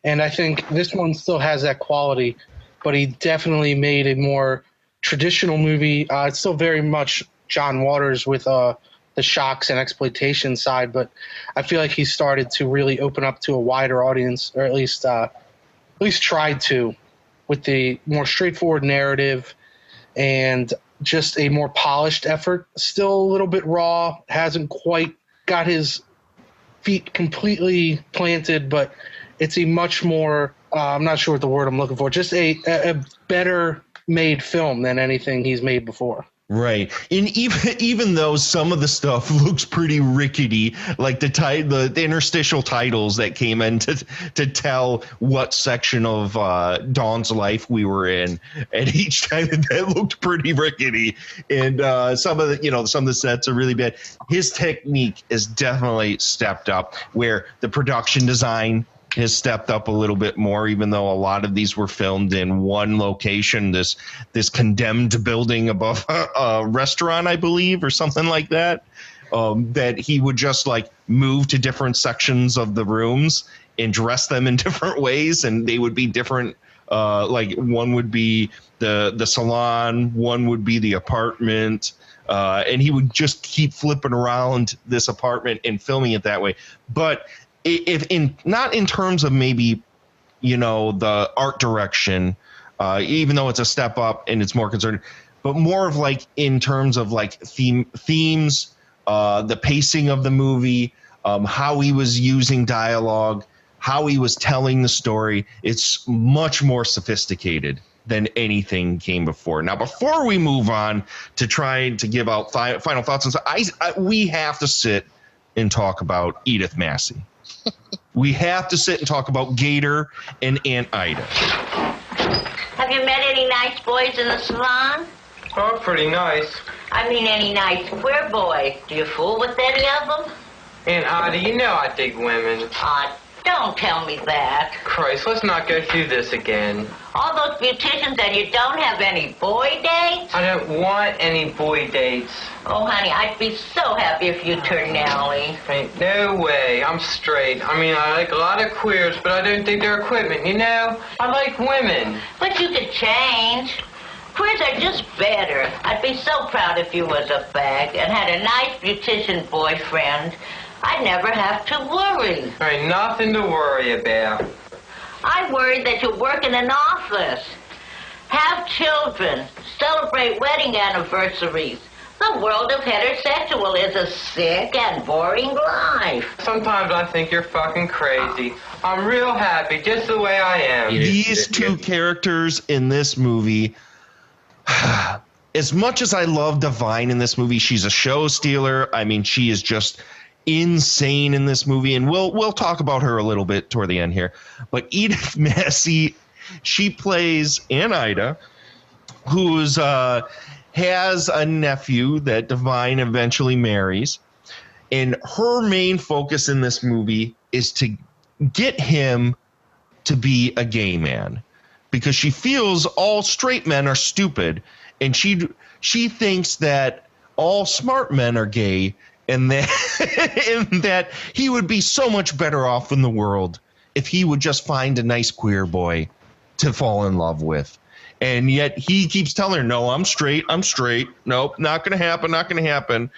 and I think this one still has that quality, but he definitely made a more traditional movie. It's still very much John Waters with the shocks and exploitation side, but I feel like he started to really open up to a wider audience, or at least tried to, with the more straightforward narrative and just a more polished effort. Still a little bit raw, hasn't quite got his feet completely planted, but it's a much more, I'm not sure what the word I'm looking for, just a better made film than anything he's made before. Right. And even though some of the stuff looks pretty rickety, like the interstitial titles that came in to tell what section of Dawn's life we were in, and each time that looked pretty rickety, and some of the sets are really bad. His technique is definitely stepped up, where the production design has stepped up a little bit more, even though a lot of these were filmed in one location, this condemned building above a restaurant, I believe, or something like that, that he would just like move to different sections of the rooms and dress them in different ways, and they would be different. Like one would be the salon, one would be the apartment, and he would just keep flipping around this apartment and filming it that way. But not in terms of maybe, the art direction, even though it's a step up and it's more concerning, but more of like in terms of like themes, the pacing of the movie, how he was using dialogue, how he was telling the story. It's much more sophisticated than anything came before. Now, before we move on to trying to give out final thoughts, we have to sit and talk about Edith Massey. We have to sit and talk about Gator and Aunt Ida. Have you met any nice boys in the salon? Oh, pretty nice. I mean, any nice queer boy. Do you fool with any of them? Aunt Ida, I dig women. Don't tell me that. Christ, let's not go through this again. All those beauticians and you don't have any boy dates? I don't want any boy dates. Oh, honey, I'd be so happy if you turned Nellie. Ain't no way. I'm straight. I like a lot of queers, but I don't think they're equipment, I like women. But you could change. Queers are just better. I'd be so proud if you was a fag and had a nice beautician boyfriend. I'd never have to worry. There ain't nothing to worry about. I worry that you work in an office, have children, celebrate wedding anniversaries. The world of heterosexual is a sick and boring life. Sometimes I think you're fucking crazy. I'm real happy just the way I am. These two characters in this movie, as much as I love Divine in this movie, she's a show stealer. She is just insane in this movie, and we'll talk about her a little bit toward the end here. But Edith Massey, she plays Aunt Ida, who's has a nephew that Divine eventually marries, and her main focus in this movie is to get him to be a gay man, because she feels all straight men are stupid, and she thinks that all smart men are gay, and that he would be so much better off in the world if he would just find a nice queer boy to fall in love with. And yet he keeps telling her, no, I'm straight. Nope, not going to happen.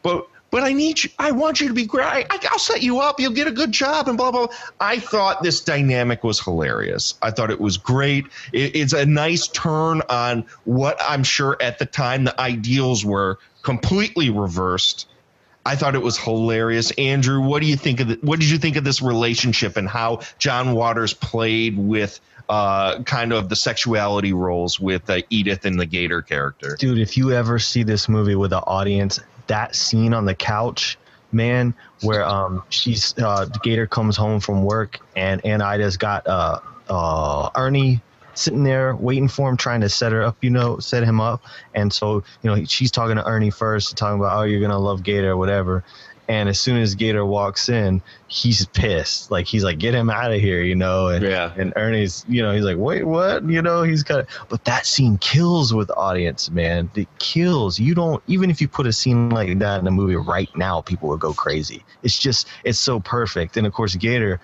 But I want you to be great. I'll set you up. You'll get a good job and blah, blah, blah. I thought this dynamic was hilarious. I thought it was great. It's a nice turn on what I'm sure at the time the ideals were completely reversed. I thought it was hilarious. Andrew, what did you think of this relationship and how John Waters played with kind of the sexuality roles with Edith and the Gator character? Dude, if you ever see this movie with an audience, that scene on the couch, man, where Gator comes home from work and Aunt Ida's got Ernie sitting there waiting for him, trying to set him up. And so, she's talking to Ernie first, talking about, oh, you're going to love Gator or whatever. And as soon as Gator walks in, he's pissed. Like, he's like, get him out of here, And Ernie's, he's like, wait, what? He's kind of. But that scene kills with the audience, man. It kills. You don't, even if you put a scene like that in a movie right now, people would go crazy. It's so perfect. And of course, Gator,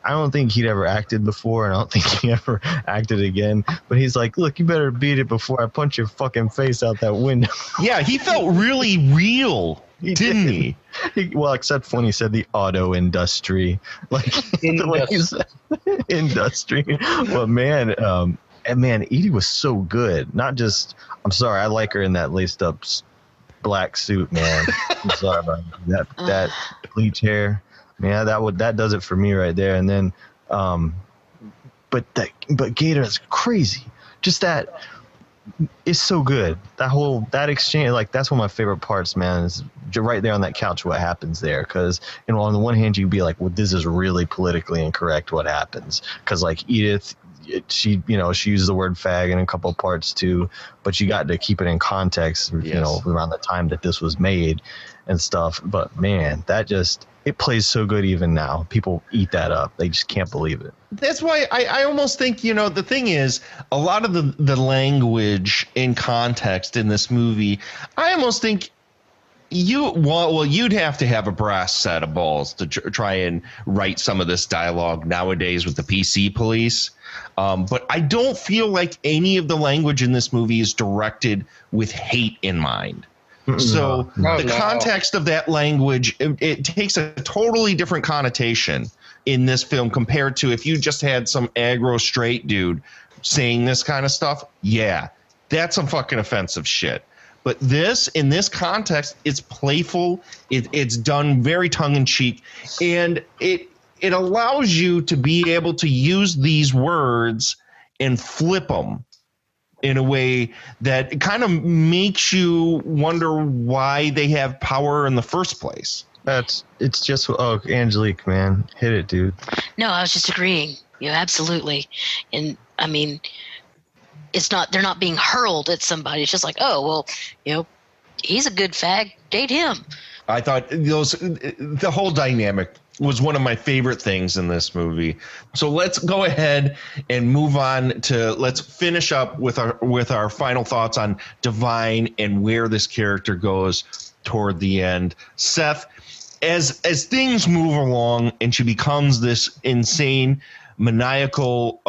I don't think he'd ever acted before, and I don't think he ever acted again. But he's like, look, you better beat it before I punch your fucking face out that window. Yeah, he felt really real. Didn't he? Well, except when he said the auto industry, like the way he said industry. But man, Edie was so good. Not just, I'm sorry, I like her in that laced up black suit, man. I'm sorry about that bleach hair. Man, that does it for me right there. And then, but Gator is crazy. Just that. It's so good. That exchange, like, that's one of my favorite parts, man, is right there on that couch what happens there. Because, on the one hand, you'd be like, well, this is really politically incorrect what happens. Because, like, Edith, she used the word fag in a couple parts too, but you got to keep it in context, around the time that this was made and stuff. But, man, it plays so good even now. People eat that up. They just can't believe it. That's why I almost think, the thing is, a lot of the language in context in this movie, I almost think you'd have to have a brass set of balls to try and write some of this dialogue nowadays with the PC police. But I don't feel like any of the language in this movie is directed with hate in mind. So the context of that language, it takes a totally different connotation in this film compared to if you just had some aggro straight dude saying this kind of stuff. Yeah, that's some fucking offensive shit. But in this context, it's playful. It's done very tongue in cheek, and it allows you to be able to use these words and flip them in a way that kind of makes you wonder why they have power in the first place. It's just, Angelique, man, hit it, dude. No, I was just agreeing. Absolutely. And I mean, they're not being hurled at somebody. It's just like, oh, well, he's a good fag. Date him. I thought the whole dynamic was one of my favorite things in this movie. So let's go ahead and move on let's finish up with our final thoughts on Divine and where this character goes toward the end. Seth, as things move along and she becomes this insane maniacal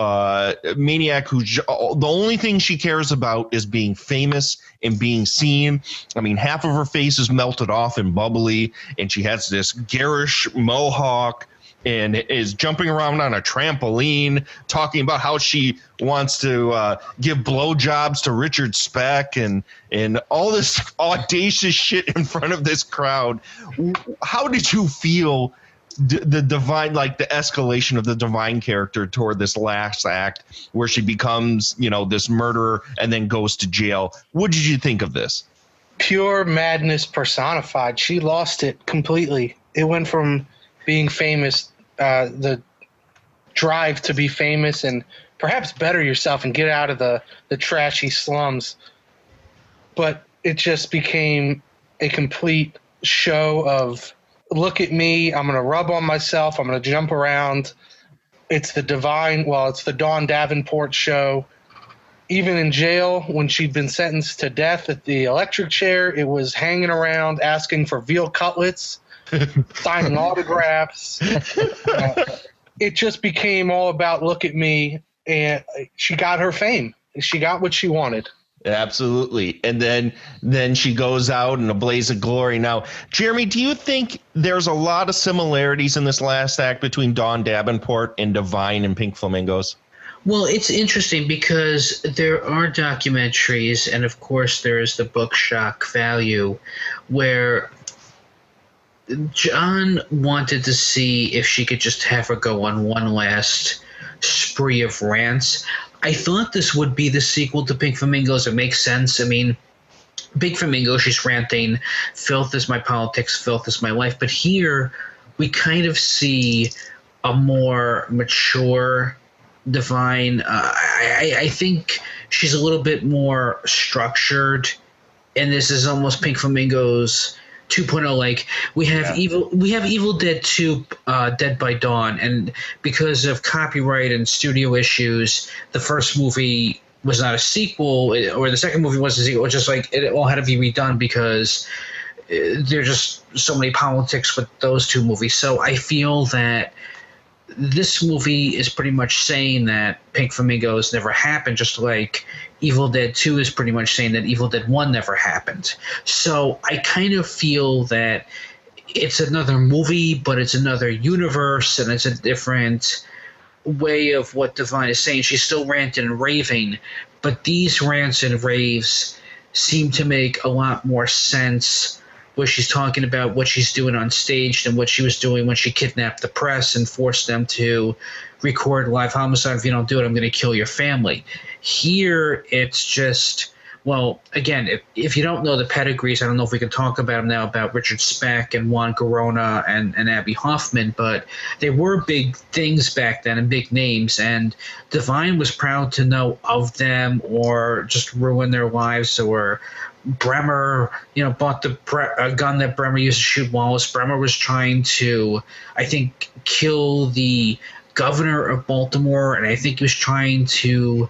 maniac who the only thing she cares about is being famous and being seen. I mean, half of her face is melted off and bubbly, and she has this garish mohawk and is jumping around on a trampoline, talking about how she wants to give blowjobs to Richard Speck and all this audacious shit in front of this crowd. How did you feel the Divine, like the escalation of the Divine character toward this last act where she becomes, this murderer and then goes to jail? What did you think of this? Pure madness personified. She lost it completely. It went from being famous, the drive to be famous and perhaps better yourself and get out of the trashy slums. But it just became a complete show of, look at me, I'm going to rub on myself, I'm going to jump around. It's the Dawn Davenport show. Even in jail, when she'd been sentenced to death at the electric chair, it was hanging around asking for veal cutlets, signing autographs. It just became all about, look at me, and she got her fame. She got what she wanted. Absolutely. And then she goes out in a blaze of glory. Now, Jeremy, do you think there's a lot of similarities in this last act between Dawn Davenport and Divine and Pink Flamingos? Well, it's interesting because there are documentaries, and of course there is the book shock value, where John wanted to see if she could just have her go on one last spree of rants. I thought this would be the sequel to Pink Flamingos. It makes sense. I mean, Pink Flamingo, she's ranting, filth is my politics, filth is my life. But here we kind of see a more mature Divine. I think she's a little bit more structured, and this is almost Pink Flamingo's 2.0. Like we have Evil Dead 2, Dead by Dawn, and because of copyright and studio issues, the first movie was not a sequel, or the second movie wasn't a sequel. It's just like it all had to be redone because there's just so many politics with those two movies. So I feel that this movie is pretty much saying that Pink Flamingos never happened, just like Evil Dead 2 is pretty much saying that Evil Dead 1 never happened. So I kind of feel that it's another movie, but it's another universe, and it's a different way of what Divine is saying. She's still ranting and raving, but these rants and raves seem to make a lot more sense where she's talking about what she's doing on stage than what she was doing when she kidnapped the press and forced them to record live homicide. If you don't do it, I'm going to kill your family. Here, it's just, well, again, if you don't know the pedigrees, I don't know if we can talk about them now, about Richard Speck and Juan Corona and Abby Hoffman, but they were big things back then and big names, and Divine was proud to know of them or just ruin their lives. Or Bremer, bought a gun that Bremer used to shoot Wallace. Bremer was trying to, I think, kill the governor of Baltimore, and I think he was trying to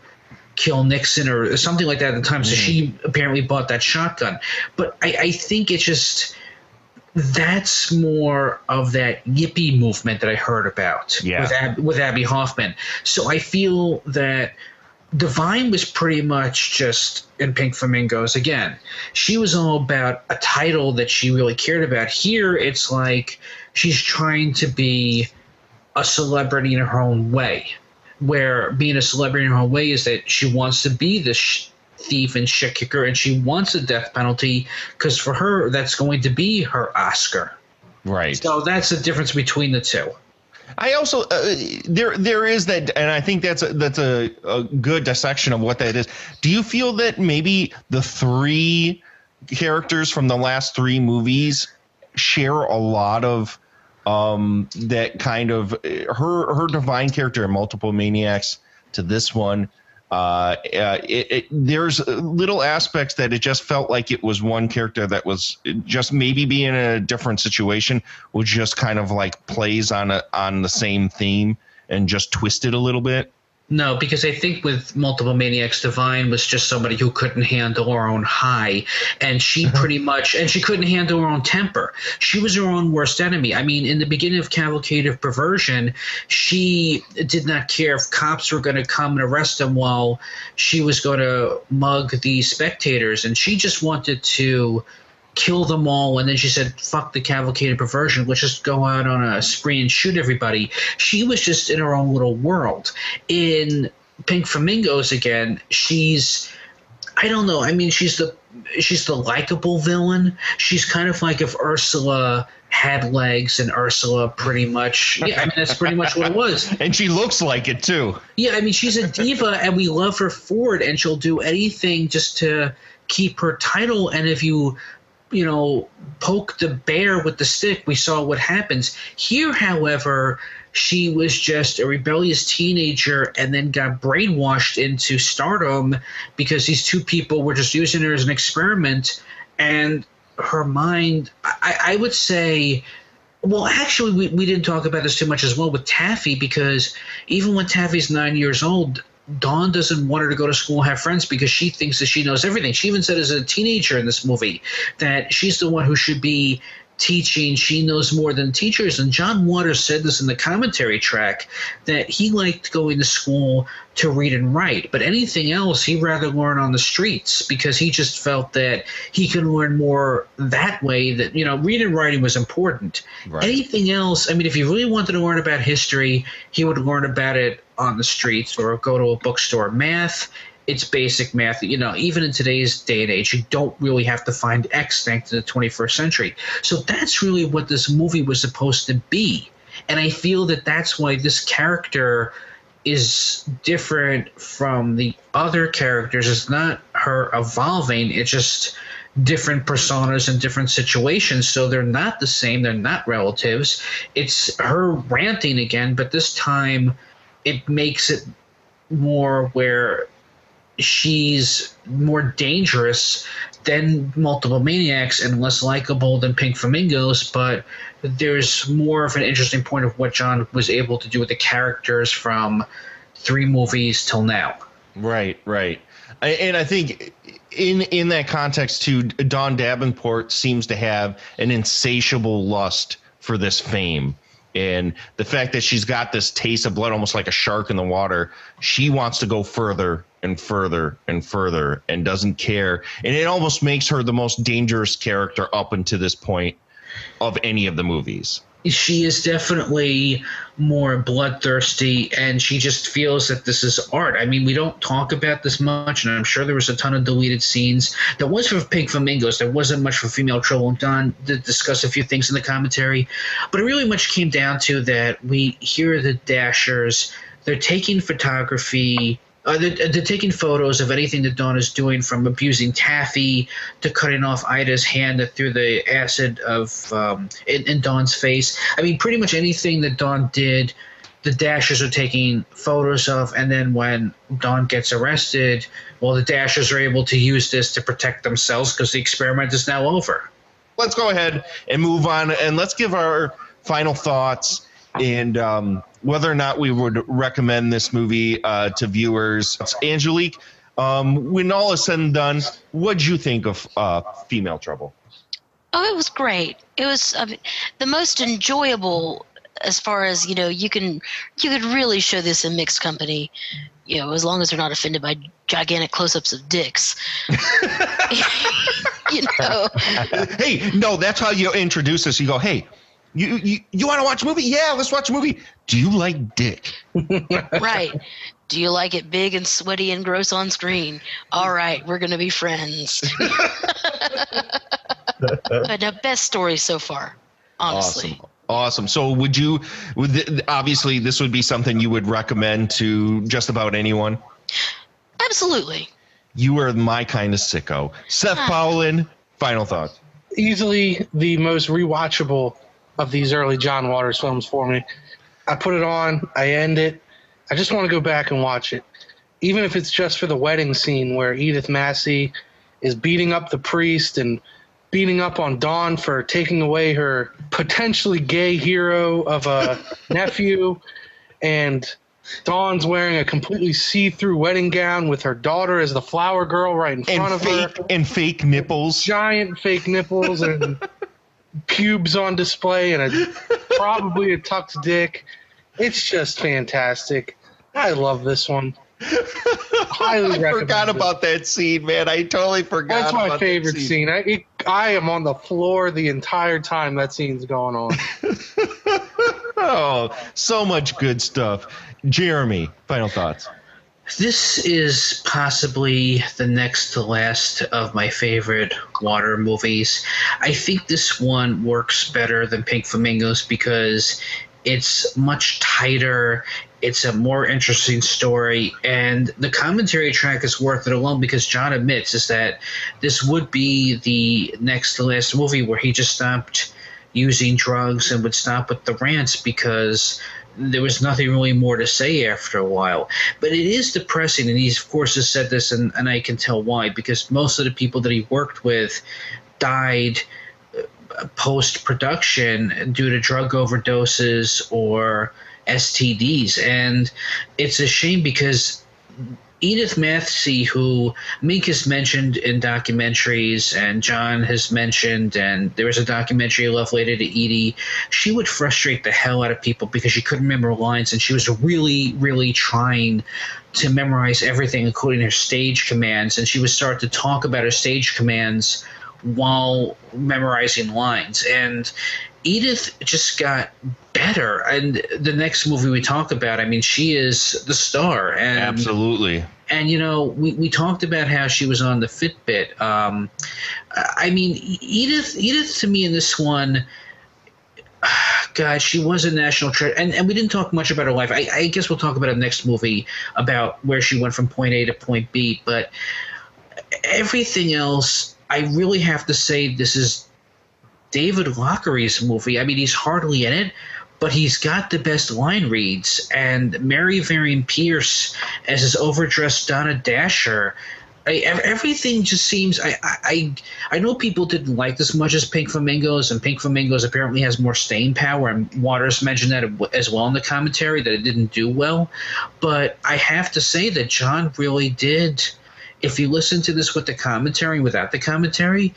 kill Nixon or something like that at the time. So she apparently bought that shotgun. But I think it's just, that's more of that yippie movement that I heard about with Abby Hoffman. So I feel that Divine was pretty much just in Pink Flamingos. Again, she was all about a title that she really cared about. Here, it's like she's trying to be a celebrity in her own way, where being a celebrity in her own way is that she wants to be this thief and shit kicker, and she wants a death penalty because for her, that's going to be her Oscar. Right. So that's the difference between the two. I also there is that, and I think that's a good dissection of what that is. Do you feel that maybe the three characters from the last three movies share a lot of that kind of her Divine character in Multiple Maniacs to this one? There's little aspects that it just felt like it was one character that was just maybe being in a different situation, which just kind of like plays on the same theme and just twisted a little bit. No, because I think with Multiple Maniacs, Divine was just somebody who couldn't handle her own high, and she pretty much, and she couldn't handle her own temper. She was her own worst enemy. I mean, in the beginning of Cavalcade of Perversion, she did not care if cops were going to come and arrest them while she was going to mug the spectators, and she just wanted to kill them all. And then she said, fuck the Cavalcade of Perversion, let's just go out on a spree and shoot everybody. She was just in her own little world. In Pink Flamingos, again, she's, I don't know, I mean, she's the likable villain. She's kind of like if Ursula had legs, and Ursula pretty much, yeah, I mean, that's pretty much what it was. And she looks like it too. Yeah, I mean, she's a diva, and we love her for it, and she'll do anything just to keep her title. And if you poke the bear with the stick, we saw what happens. Here, however, she was just a rebellious teenager and then got brainwashed into stardom because these two people were just using her as an experiment. And her mind, I would say, well, actually, we didn't talk about this too much as well with Taffy, because even when Taffy's 9 years old, Dawn doesn't want her to go to school and have friends because she thinks that she knows everything. She even said as a teenager in this movie that she's the one who should be teaching. She knows more than teachers. And John Waters said this in the commentary track, that he liked going to school to read and write, but anything else he'd rather learn on the streets because he just felt that he could learn more that way, that, reading and writing was important. Right. Anything else, I mean, if you really wanted to learn about history, he would learn about it on the streets or go to a bookstore. Math, it's basic math. Even in today's day and age, you don't really have to find X thanks to the 21st century. So that's really what this movie was supposed to be. And I feel that that's why this character is different from the other characters. It's not her evolving. It's just different personas and different situations. So they're not the same. They're not relatives. It's her ranting again, but this time it makes it more where she's more dangerous than multiple maniacs and less likable than Pink Flamingos, but there's more of an interesting point of what John was able to do with the characters from 3 movies till now. Right. And I think in that context too, Dawn Davenport seems to have an insatiable lust for this fame. And the fact that she's got this taste of blood, almost like a shark in the water, she wants to go further and further and further and doesn't care. And it almost makes her the most dangerous character up until this point of any of the movies. She is definitely more bloodthirsty, and she just feels that this is art. I mean, we don't talk about this much, and I'm sure there was a ton of deleted scenes. There was for Pink Flamingos. There wasn't much for Female Trouble. And Don did discuss a few things in the commentary, but it really much came down to that we hear the Dashers. They're taking photography. They're taking photos of anything that Dawn is doing, from abusing Taffy to cutting off Ida's hand that threw the acid in Dawn's face. I mean, pretty much anything that Dawn did, the Dashers are taking photos of, and then when Dawn gets arrested, well, the Dashers are able to use this to protect themselves because the experiment is now over. Let's go ahead and move on, and let's give our final thoughts and whether or not we would recommend this movie to viewers. Angelique, when all is said and done, what'd you think of Female Trouble? Oh, it was great. It was the most enjoyable, as far as, you could really show this in mixed company, as long as they're not offended by gigantic close-ups of dicks. Hey, no, that's how you introduce us. You go, hey, you want to watch a movie? Yeah, let's watch a movie. Do you like dick? Right. Do you like it big and sweaty and gross on screen? All right, we're going to be friends. But the best story so far, honestly. Awesome. So obviously this would be something you would recommend to just about anyone? Absolutely. You are my kind of sicko. Seth Powlin, final thoughts. Easily the most rewatchable of these early John Waters films for me. I put it on, I end it. I just want to go back and watch it. Even if it's just for the wedding scene where Edith Massey is beating up the priest and beating up on Dawn for taking away her potentially gay hero of a nephew, and Dawn's wearing a completely see-through wedding gown with her daughter as the flower girl right in front of her. And fake nipples. Giant fake nipples and pubes on display and probably a tucked dick. It's just fantastic. I love this one. Highly recommend. I forgot about that scene, man. I totally forgot. That's my favorite scene. I am on the floor the entire time that scene's going on. Oh, so much good stuff. Jeremy, final thoughts. This is possibly the next to last of my favorite water movies. I think this one works better than Pink Flamingos because it's much tighter. It's a more interesting story, and the commentary track is worth it alone because John admits is that this would be the next to last movie where he just stopped using drugs and would stop with the rants because there was nothing really more to say after a while. But it is depressing, and he, of course, has said this, and I can tell why, because most of the people that he worked with died post-production due to drug overdoses or STDs. And it's a shame because Edith Massey, who Meek has mentioned in documentaries and John has mentioned, and there was a documentary, Love Later to Edie, she would frustrate the hell out of people because she couldn't remember lines, and she was really, really trying to memorize everything, including her stage commands, and she would start to talk about her stage commands while memorizing lines. And Edith just got better. And the next movie we talk about, I mean, she is the star. And, absolutely. And, we talked about how she was on the Fitbit. I mean, Edith to me in this one, God, she was a national treasure. And we didn't talk much about her life. I guess we'll talk about it next movie about where she went from point A to point B. But everything else, I really have to say this is David Lockery's movie. I mean, he's hardly in it, but he's got the best line reads. And Mary Varian Pierce as his overdressed Donna Dasher, everything just seems. I know people didn't like this much as Pink Flamingos, and Pink Flamingos apparently has more staying power. And Waters mentioned that as well in the commentary, that it didn't do well. But I have to say that John really did. If you listen to this with the commentary and without the commentary,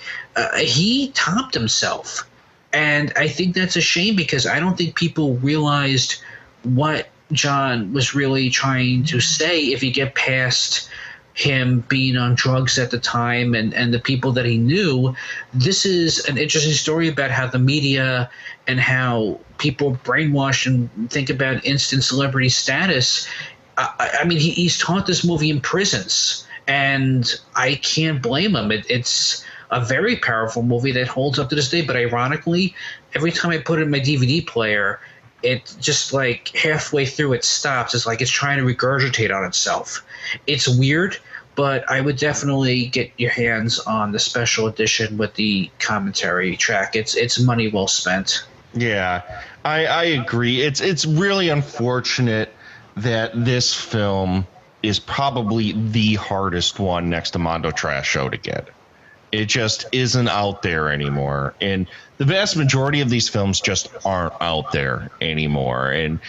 he topped himself. And I think that's a shame, because I don't think people realized what John was really trying to say if you get past him being on drugs at the time and the people that he knew. This is an interesting story about how the media and how people brainwash and think about instant celebrity status. I mean, he's taught this movie in prisons, and I can't blame him. It's a very powerful movie that holds up to this day, but ironically, every time I put it in my DVD player, it just like halfway through it stops. It's like it's trying to regurgitate on itself. It's weird, but I would definitely get your hands on the special edition with the commentary track. It's money well spent. Yeah, I agree. It's really unfortunate that this film is probably the hardest one next to Mondo Trash Show to get. It just isn't out there anymore. And the vast majority of these films just aren't out there anymore. And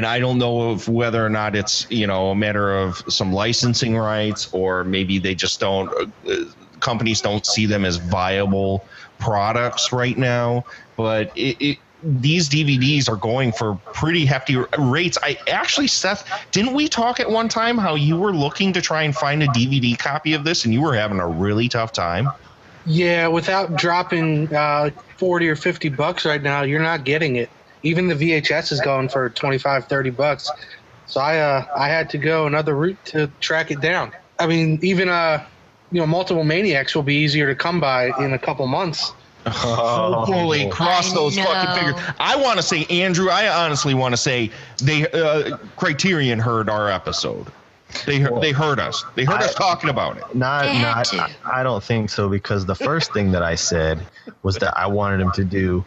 I don't know whether or not it's, a matter of some licensing rights, or maybe they just don't, companies don't see them as viable products right now. But these DVDs are going for pretty hefty rates. Seth, didn't we talk at one time how you were looking to try and find a DVD copy of this and you were having a really tough time? Yeah, without dropping $40 or $50 right now, you're not getting it. Even the VHS is going for $25-$30. So I had to go another route to track it down. I mean, even Multiple Maniacs will be easier to come by in a couple months. Holy cross those fucking fingers. I want to say, Andrew, I honestly want to say Criterion heard our episode. They heard us. They heard us talking about it. I don't think so, because the first thing that I said was that I wanted him to do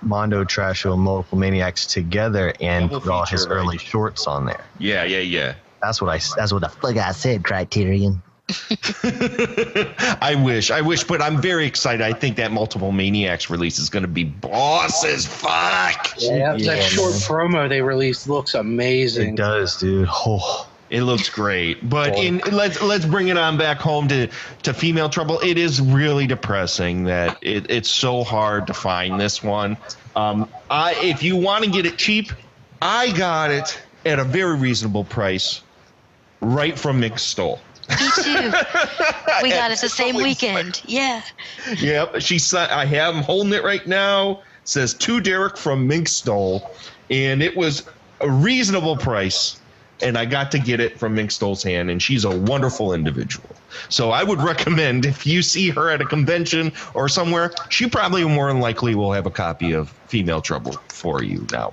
Mondo Trash Show and Multiple Maniacs together and put all his early shorts on there. Yeah. That's what the fuck I said, Criterion. I wish, but I'm very excited. I think that Multiple Maniacs release is going to be boss as fuck. Yeah, that short promo they released looks amazing. It does, dude. Oh. It looks great, but let's bring it on back home to Female Trouble. It is really depressing that it's so hard to find this one. If you want to get it cheap, I got it at a very reasonable price, right from Mick Stoll. Me too. We got it the same weekend. Yeah. Yep. I have him holding it right now. It says to Derrick from Mink Stoll, and it was a reasonable price. And I got to get it from Mink Stoll's hand, and she's a wonderful individual. So I would recommend, if you see her at a convention or somewhere, she probably more than likely will have a copy of Female Trouble for you. Now,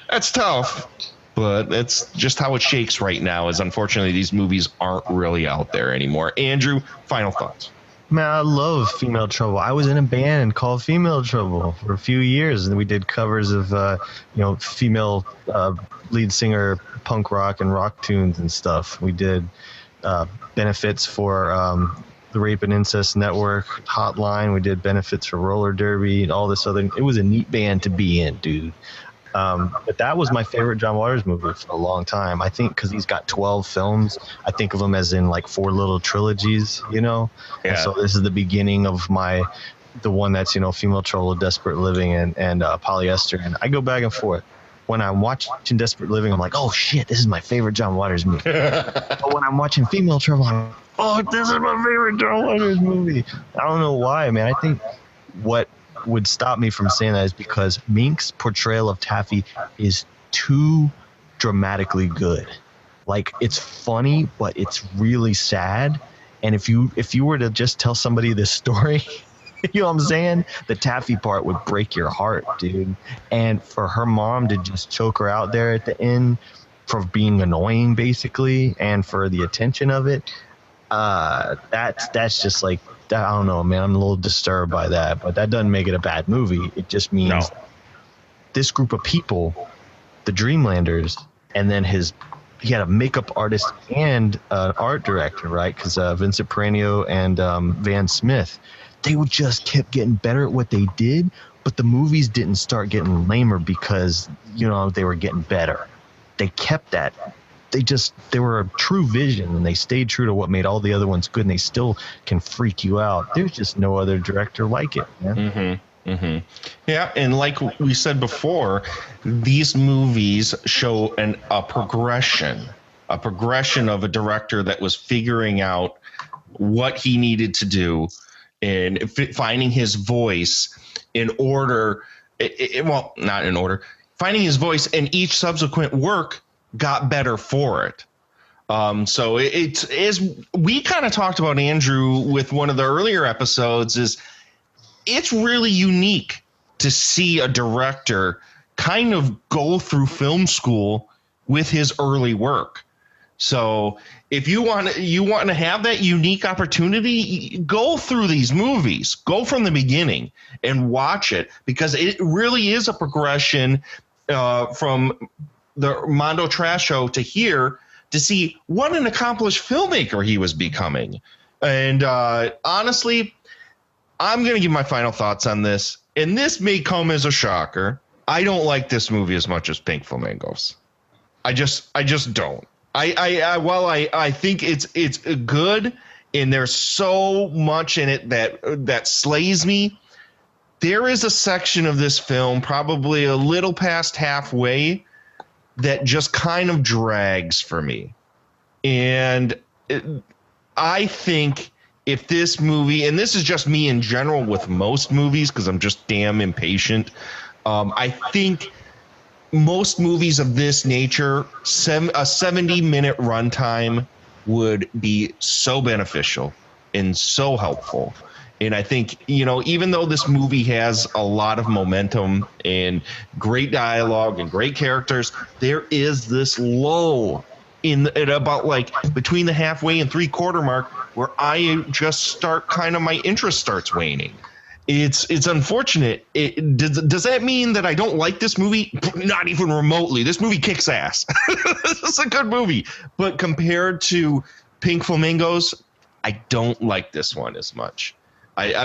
that's tough, but that's just how it shakes right now, is unfortunately these movies aren't really out there anymore. Andrew, final thoughts. Man, I love Female Trouble. I was in a band called Female Trouble for a few years, and we did covers of, female lead singer punk rock and rock tunes and stuff. We did benefits for the Rape and Incest Network hotline. We did benefits for roller derby and all this other. It was a neat band to be in, dude. But that was my favorite John Waters movie for a long time. I think because he's got 12 films. I think of them as in like 4 little trilogies, Yeah. And so this is the beginning of the one that's, Female Trouble, Desperate Living, and Polyester. And I go back and forth. When I'm watching Desperate Living, I'm like, oh shit, this is my favorite John Waters movie. But when I'm watching Female Trouble, I'm like, oh, this is my favorite John Waters movie. I don't know why, man. I think what would stop me from saying that is because Mink's portrayal of Taffy is too dramatically good. Like, it's funny, but it's really sad. And if you were to just tell somebody this story, you know what I'm saying? The Taffy part would break your heart, dude. And for her mom to just choke her out there at the end for being annoying, basically, and for the attention of it, that's just like, I don't know, man. I'm a little disturbed by that, but that doesn't make it a bad movie. It just means this group of people, the Dreamlanders, and then he had a makeup artist and an art director, right? Because Vincent Peranio and Van Smith, they would just kept getting better at what they did, but the movies didn't start getting lamer because, they were getting better. They kept that. They were a true vision, and they stayed true to what made all the other ones good, and they still can freak you out. There's just no other director like it, man. Mm-hmm. Mm-hmm. Yeah, and like we said before, these movies show a progression of a director that was finding out what he needed to do and finding his voice finding his voice, and each subsequent work got better for it. So it's we kind of talked about, Andrew, with one of the earlier episodes, is it's really unique to see a director kind of go through film school with his early work. So if you want to have that unique opportunity, go through these movies, go from the beginning and watch it, because it really is a progression from the Mondo Trash Show to here, to see what an accomplished filmmaker he was becoming. And honestly, I'm going to give my final thoughts on this, and this may come as a shocker. I don't like this movie as much as Pink Flamingos. I just don't. While I think it's good, and there's so much in it that slays me, there is a section of this film, probably a little past halfway, that just kind of drags for me. And I think if this movie, and this is just me in general with most movies, because I'm just damn impatient, I think most movies of this nature, a 70-minute runtime would be so beneficial and so helpful. And I think, even though this movie has a lot of momentum and great dialogue and great characters, there is this lull at about like between the halfway and 3/4 mark where I just start my interest starts waning. It's unfortunate. Does that mean that I don't like this movie? Not even remotely. This movie kicks ass. This is a good movie. But compared to Pink Flamingos, I don't like this one as much.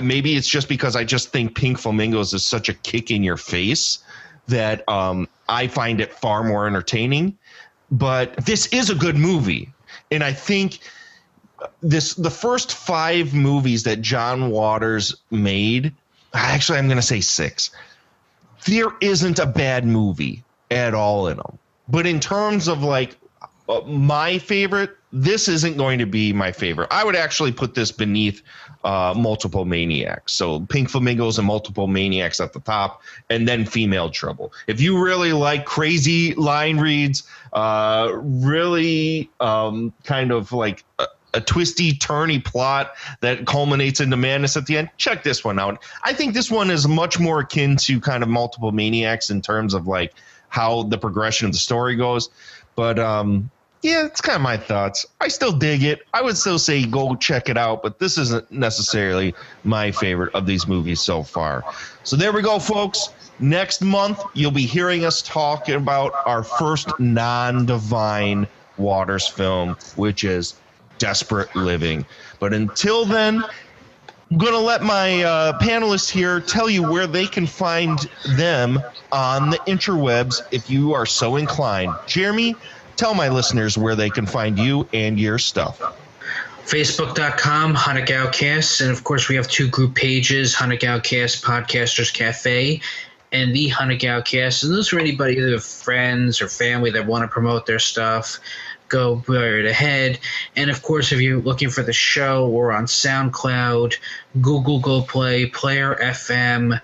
Maybe it's just because I just think Pink Flamingos is such a kick in your face that I find it far more entertaining. But this is a good movie. And I think the first 5 movies that John Waters made, actually I'm going to say 6, there isn't a bad movie at all in them. But in terms of my favorite, this isn't going to be my favorite. I would actually put this beneath Multiple Maniacs. So Pink Flamingos and Multiple Maniacs at the top, and then Female Trouble. If you really like crazy line reads, really kind of like a twisty, turny plot that culminates into madness at the end, check this one out. I think this one is much more akin to kind of Multiple Maniacs in terms of like how the progression of the story goes. But yeah, it's kind of my thoughts. I still dig it. I would still say go check it out, but this isn't necessarily my favorite of these movies so far. So there we go, folks. Next month, you'll be hearing us talk about our first non-Divine Waters film, which is Desperate Living. But until then, I'm going to let my panelists here tell you where they can find them on the interwebs if you are so inclined. Jeremy, tell my listeners where they can find you and your stuff. Facebook.com, Hanagaocast, and of course we have 2 group pages, Hanagaocast Podcasters Cafe and the Hanagaocast. And those for anybody who have friends or family that want to promote their stuff, go right ahead. And of course, if you're looking for the show, we're on SoundCloud, Google Play, Player FM,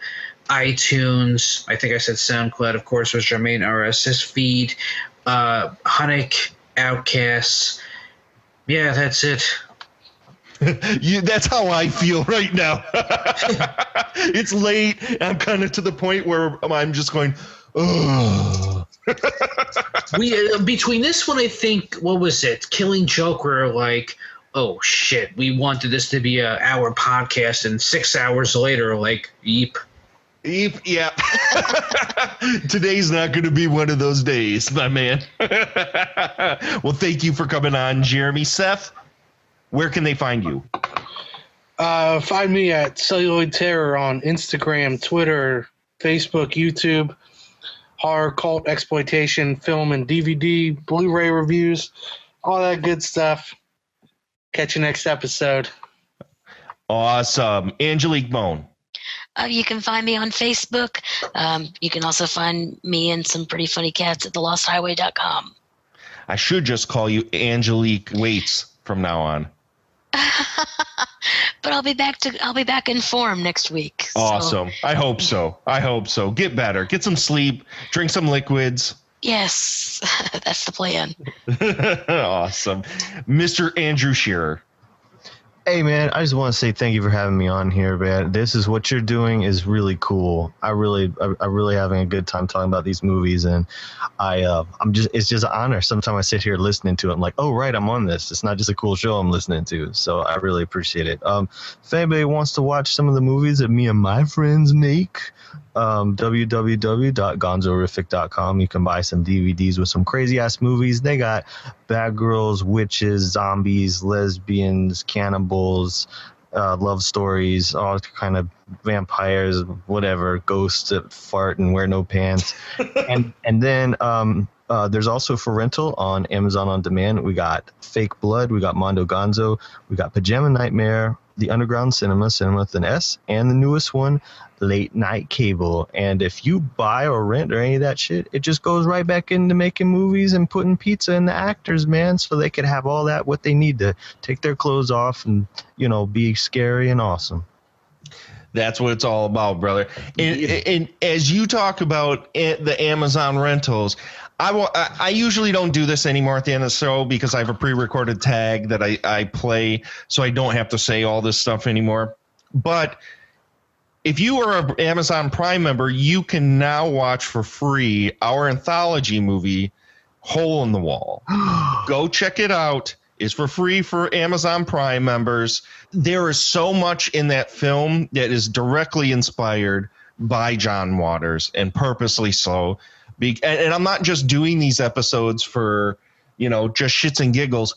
iTunes. I think I said SoundCloud, of course, was our main RSS feed. Hanik, Outcasts. Yeah, that's it. That's how I feel right now. It's late. I'm kind of to the point where I'm just going, ugh. We between this one, I think, what was it? Killing Joke, where like, oh shit, we wanted this to be a hour podcast, and 6 hours later, like, yeep. Yeah. Today's not going to be one of those days, my man. Well, thank you for coming on, Jeremy. Seth, where can they find you? Find me at Celluloid Terror on Instagram, Twitter, Facebook, YouTube, horror, cult, exploitation, film and DVD, Blu-ray reviews, all that good stuff. Catch you next episode. Awesome. Angelique Bone. You can find me on Facebook. You can also find me and some pretty funny cats at thelosthighway.com. I should just call you Angelique Waits from now on. But I'll be back in form next week. Awesome. I hope so. Get better. Get some sleep. Drink some liquids. Yes, that's the plan. Awesome. Mr. Andrew Shearer. Hey, man, I just want to say thank you for having me on here, man. This is what you're doing is really cool. I'm really having a good time talking about these movies, and it's just an honor. Sometimes I sit here listening to it. I'm like, oh, right, I'm on this. It's not just a cool show I'm listening to. So I really appreciate it. If anybody wants to watch some of the movies that me and my friends make, www.gonzorific.com. You can buy some DVDs with some crazy ass movies. They got bad girls, witches, zombies, lesbians, cannibals, love stories, all kind of vampires, whatever, ghosts that fart and wear no pants. and then there's also for rental on Amazon On Demand. We got Fake Blood, we got Mondo Gonzo, we got Pajama Nightmare, The Underground Cinema with an S, and the newest one, Late Night Cable. And if you buy or rent or any of that shit, it just goes right back into making movies and putting pizza in the actors, man, so they could have all that what they need to take their clothes off and, you know, be scary and awesome. That's what it's all about, brother. And as you talk about the Amazon rentals, I usually don't do this anymore at the end of the show because I have a pre-recorded tag that I play, so I don't have to say all this stuff anymore. But if you are an Amazon Prime member, you can now watch for free our anthology movie, Hole in the Wall. Go check it out. It's for free for Amazon Prime members. There is so much in that film that is directly inspired by John Waters, and purposely so. And I'm not just doing these episodes for, you know, just shits and giggles.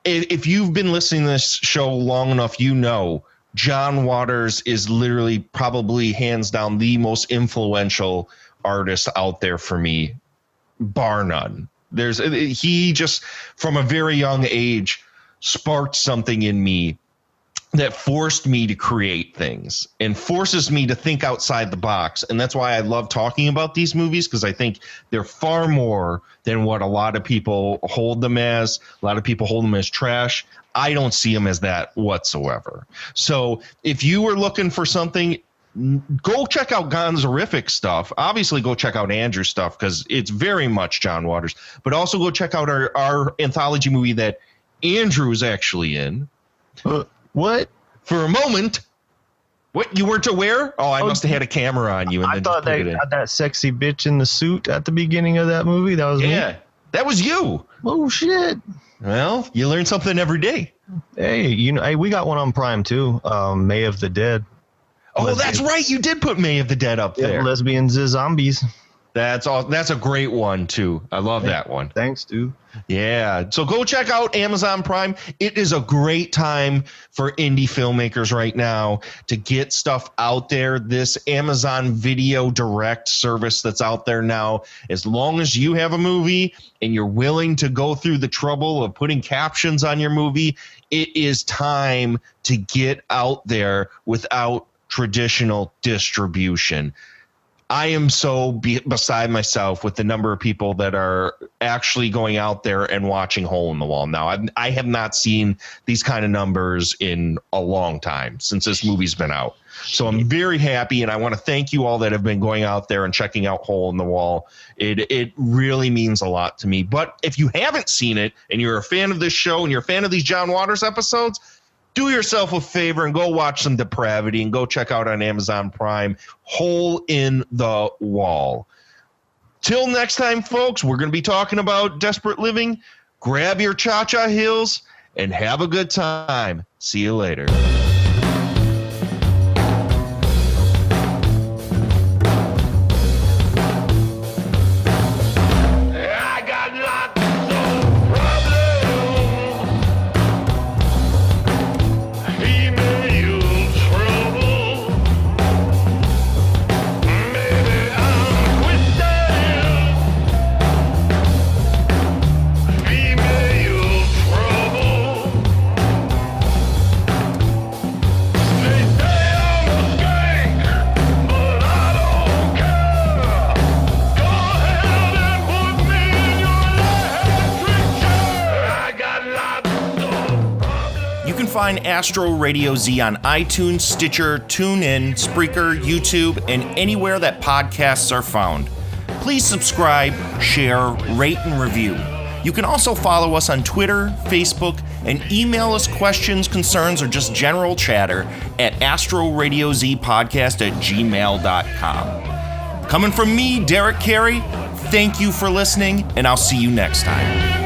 If you've been listening to this show long enough, you know John Waters is literally probably hands down the most influential artist out there for me, bar none. He just from a very young age sparked something in me that forced me to create things and forces me to think outside the box. And that's why I love talking about these movies, because I think they're far more than what a lot of people hold them as. A lot of people hold them as trash. I don't see them as that whatsoever. So if you were looking for something, go check out Gonzorific stuff. Obviously, go check out Andrew's stuff because it's very much John Waters. But also go check out our anthology movie that Andrew is actually in. What? For a moment. What? You weren't aware? Oh, I must have had a camera on you. And I thought they had that sexy bitch in the suit at the beginning of that movie. That was me. That was you. Oh, shit. Well, you learn something every day. Hey, we got one on Prime, too. May of the Dead. Oh, Lesbians. That's right. You did put May of the Dead up there. Lesbians is zombies. That's a great one, too. I love that one. Thanks, dude. Yeah. So go check out Amazon Prime. It is a great time for indie filmmakers right now to get stuff out there. This Amazon Video Direct service that's out there now, as long as you have a movie and you're willing to go through the trouble of putting captions on your movie, it is time to get out there without traditional distribution. I am so beside myself with the number of people that are actually going out there and watching Hole in the Wall. Now, I have not seen these kind of numbers in a long time since this movie's been out. So I'm very happy, and I want to thank you all that have been going out there and checking out Hole in the Wall. It really means a lot to me. But if you haven't seen it and you're a fan of this show and you're a fan of these John Waters episodes, do yourself a favor and go watch some Depravity and go check out on Amazon Prime, Hole in the Wall. Till next time, folks, we're going to be talking about Desperate Living. Grab your cha-cha heels and have a good time. See you later. find Astro Radio Z on iTunes, Stitcher, TuneIn, Spreaker, YouTube, and anywhere that podcasts are found. Please subscribe, share, rate, and review. You can also follow us on Twitter, Facebook, and email us questions, concerns, or just general chatter at astroradiozpodcast@gmail.com. Coming from me, Derrick Carey, thank you for listening, and I'll see you next time.